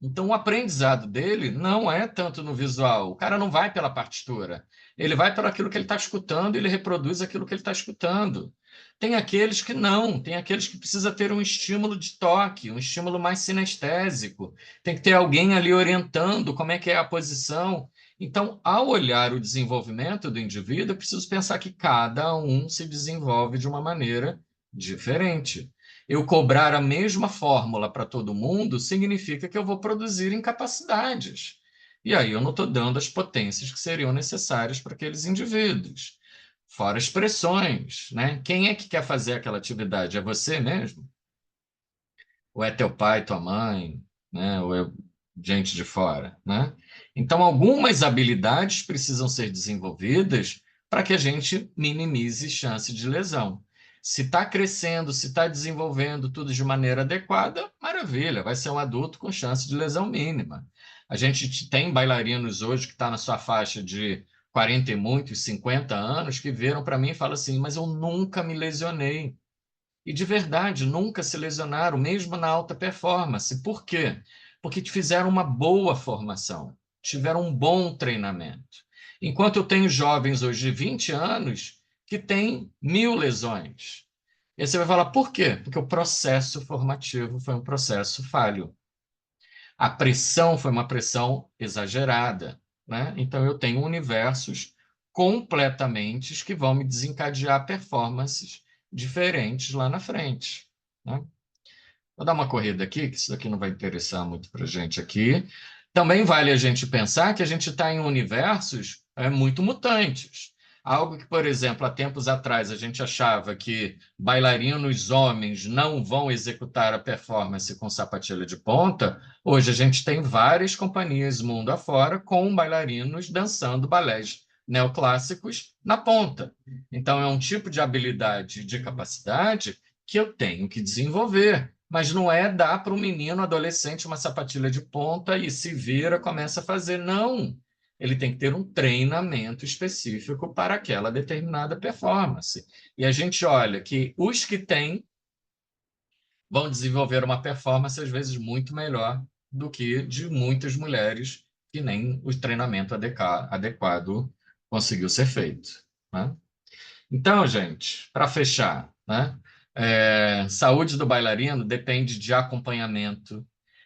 Então, o aprendizado dele não é tanto no visual. O cara não vai pela partitura. Ele vai pelo aquilo que ele está escutando e ele reproduz aquilo que ele está escutando. Tem aqueles que não, tem aqueles que precisa ter um estímulo de toque, um estímulo mais sinestésico. Tem que ter alguém ali orientando como é que é a posição. Então, ao olhar o desenvolvimento do indivíduo, eu preciso pensar que cada um se desenvolve de uma maneira diferente. Eu cobrar a mesma fórmula para todo mundo significa que eu vou produzir incapacidades. E aí eu não estou dando as potências que seriam necessárias para aqueles indivíduos. Fora as pressões, né? Quem é que quer fazer aquela atividade? É você mesmo? Ou é teu pai, tua mãe, né? Ou é gente de fora, né? Então, algumas habilidades precisam ser desenvolvidas para que a gente minimize chance de lesão. Se está crescendo, se está desenvolvendo tudo de maneira adequada, maravilha, vai ser um adulto com chance de lesão mínima. A gente tem bailarinos hoje que está na sua faixa de 40 e muitos, 50 anos, que viram para mim e falam assim, mas eu nunca me lesionei. E de verdade, nunca se lesionaram, mesmo na alta performance. Por quê? Porque fizeram uma boa formação, tiveram um bom treinamento. Enquanto eu tenho jovens hoje de 20 anos que têm 1000 lesões. E aí você vai falar, por quê? Porque o processo formativo foi um processo falho. A pressão foi uma pressão exagerada, né? Então eu tenho universos completamente que vão me desencadear performances diferentes lá na frente, né? Vou dar uma corrida aqui, que isso daqui não vai interessar muito para a gente aqui. Também vale a gente pensar que a gente está em universos muito mutantes. Algo que, por exemplo, há tempos atrás a gente achava que bailarinos homens não vão executar a performance com sapatilha de ponta, hoje a gente tem várias companhias mundo afora com bailarinos dançando balés neoclássicos na ponta. Então, é um tipo de habilidade, de capacidade que eu tenho que desenvolver. Mas não é dar para um menino adolescente uma sapatilha de ponta e se vira, começa a fazer. Não. Ele tem que ter um treinamento específico para aquela determinada performance. E a gente olha que os que têm vão desenvolver uma performance, às vezes, muito melhor do que de muitas mulheres que nem o treinamento adequado conseguiu ser feito, né? Então, gente, para fechar, né? Saúde do bailarino depende de acompanhamento,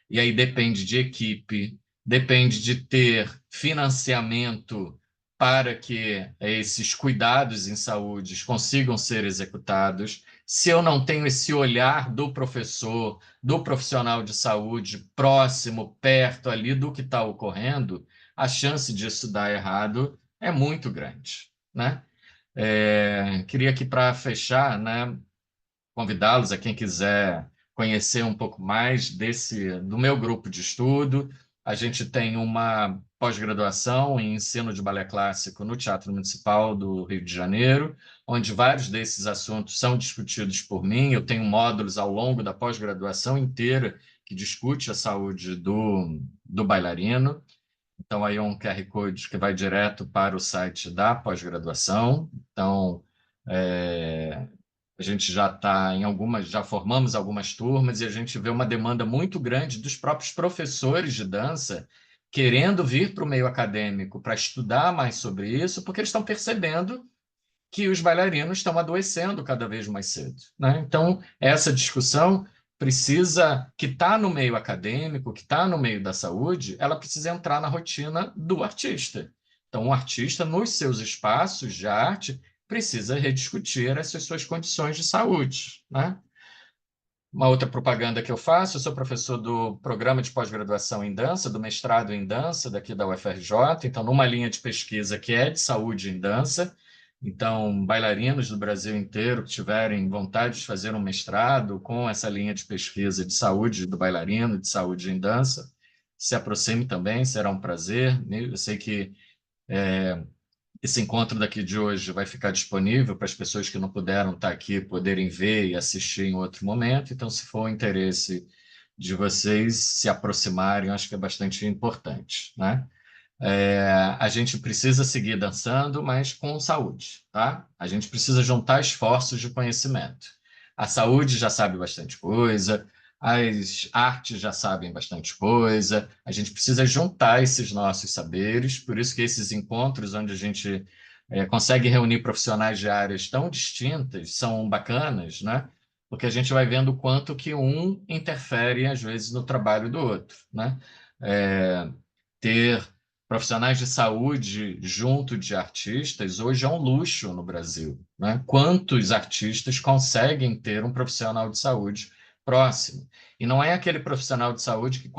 e aí depende de equipe, depende de ter financiamento para que esses cuidados em saúde consigam ser executados. Se eu não tenho esse olhar do professor, do profissional de saúde próximo, perto ali do que está ocorrendo, a chance disso dar errado é muito grande, né? Queria aqui para fechar, né, convidá-los a quem quiser conhecer um pouco mais do meu grupo de estudo. A gente tem uma pós-graduação em ensino de balé clássico no Teatro Municipal do Rio de Janeiro, onde vários desses assuntos são discutidos por mim. Eu tenho módulos ao longo da pós-graduação inteira que discute a saúde do bailarino. Então, aí é um QR Code que vai direto para o site da pós-graduação. Então, é, a gente já está em algumas, já formamos algumas turmas e a gente vê uma demanda muito grande dos próprios professores de dança querendo vir para o meio acadêmico para estudar mais sobre isso, porque eles estão percebendo que os bailarinos estão adoecendo cada vez mais cedo, né? Então, essa discussão precisa, que está no meio acadêmico, que está no meio da saúde, ela precisa entrar na rotina do artista. Então, o artista, nos seus espaços de arte, precisa rediscutir essas suas condições de saúde, né? Uma outra propaganda que eu faço, eu sou professor do programa de pós-graduação em dança, do mestrado em dança daqui da UFRJ, então numa linha de pesquisa que é de saúde em dança, então bailarinos do Brasil inteiro que tiverem vontade de fazer um mestrado com essa linha de pesquisa de saúde do bailarino, de saúde em dança, se aproxime também, será um prazer. Eu sei que esse encontro daqui de hoje vai ficar disponível para as pessoas que não puderam estar aqui poderem ver e assistir em outro momento. Então, se for o interesse de vocês se aproximarem, eu acho que é bastante importante, né? A gente precisa seguir dançando, mas com saúde, tá? A gente precisa juntar esforços de conhecimento. A saúde já sabe bastante coisa, as artes já sabem bastante coisa, a gente precisa juntar esses nossos saberes, por isso que esses encontros onde a gente consegue reunir profissionais de áreas tão distintas são bacanas, né? Porque a gente vai vendo o quanto que um interfere, às vezes, no trabalho do outro, né? Ter Profissionais de saúde junto de artistas hoje é um luxo no Brasil, né? Quantos artistas conseguem ter um profissional de saúde próximo? E não é aquele profissional de saúde que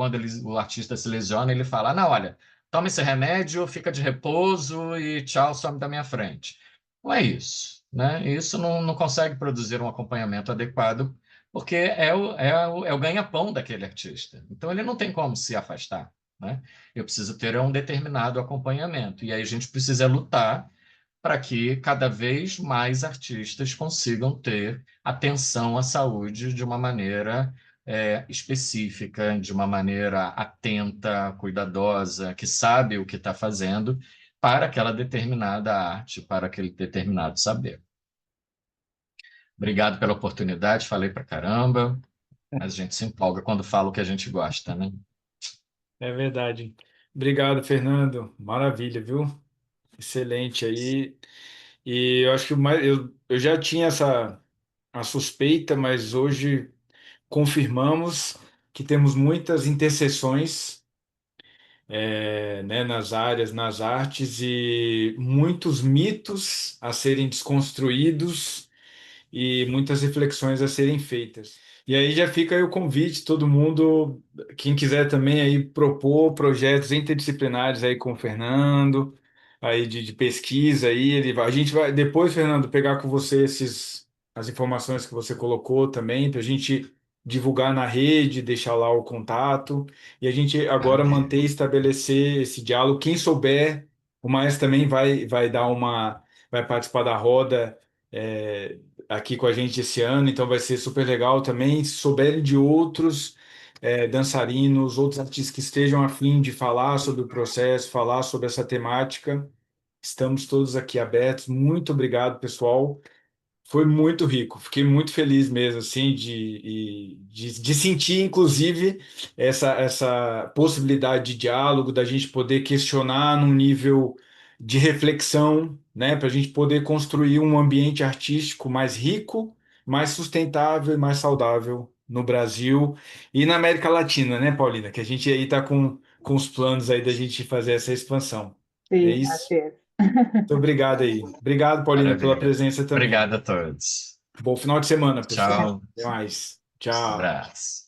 o artista se lesiona, ele fala, não, olha, toma esse remédio, fica de repouso e tchau, some da minha frente. Não é isso, né? Isso não consegue produzir um acompanhamento adequado, porque é o ganha-pão daquele artista. Então ele não tem como se afastar, né? Eu preciso ter um determinado acompanhamento. E aí a gente precisa lutar para que cada vez mais artistas consigam ter atenção à saúde de uma maneira específica, de uma maneira atenta, cuidadosa, que sabe o que está fazendo para aquela determinada arte, para aquele determinado saber. Obrigado pela oportunidade, falei para caramba, mas a gente se empolga quando fala o que a gente gosta, né? É verdade. Obrigado, Fernando. Maravilha, viu? Excelente aí. E eu acho que eu já tinha a suspeita, mas hoje confirmamos que temos muitas interseções, né, nas áreas, nas artes e muitos mitos a serem desconstruídos e muitas reflexões a serem feitas. E aí já fica aí o convite, todo mundo, quem quiser também aí propor projetos interdisciplinares aí com o Fernando, aí de pesquisa aí, a gente vai depois, Fernando, pegar com você as informações que você colocou também, para a gente divulgar na rede, deixar lá o contato, e a gente agora manter e Maravilha. estabelecer esse diálogo. Quem souber, o Maestro também vai dar vai participar da roda. é, Aqui com a gente esse ano, então vai ser super legal também. Se souberem de outros dançarinos, outros artistas que estejam a fim de falar sobre o processo, falar sobre essa temática, estamos todos aqui abertos. Muito obrigado, pessoal. Foi muito rico, fiquei muito feliz mesmo, assim, de sentir, inclusive, essa possibilidade de diálogo, da gente poder questionar num nível de reflexão, né, para a gente poder construir um ambiente artístico mais rico, mais sustentável e mais saudável no Brasil e na América Latina, né, Paulina? Que a gente aí está com os planos aí da gente fazer essa expansão. É Sí, isso? así es. Muito obrigado aí. Obrigado, Paulina, pela Maravilha. presença também. Obrigado a todos. Bom final de semana, pessoal. Tchau. Até mais. Um Tchau. abraço.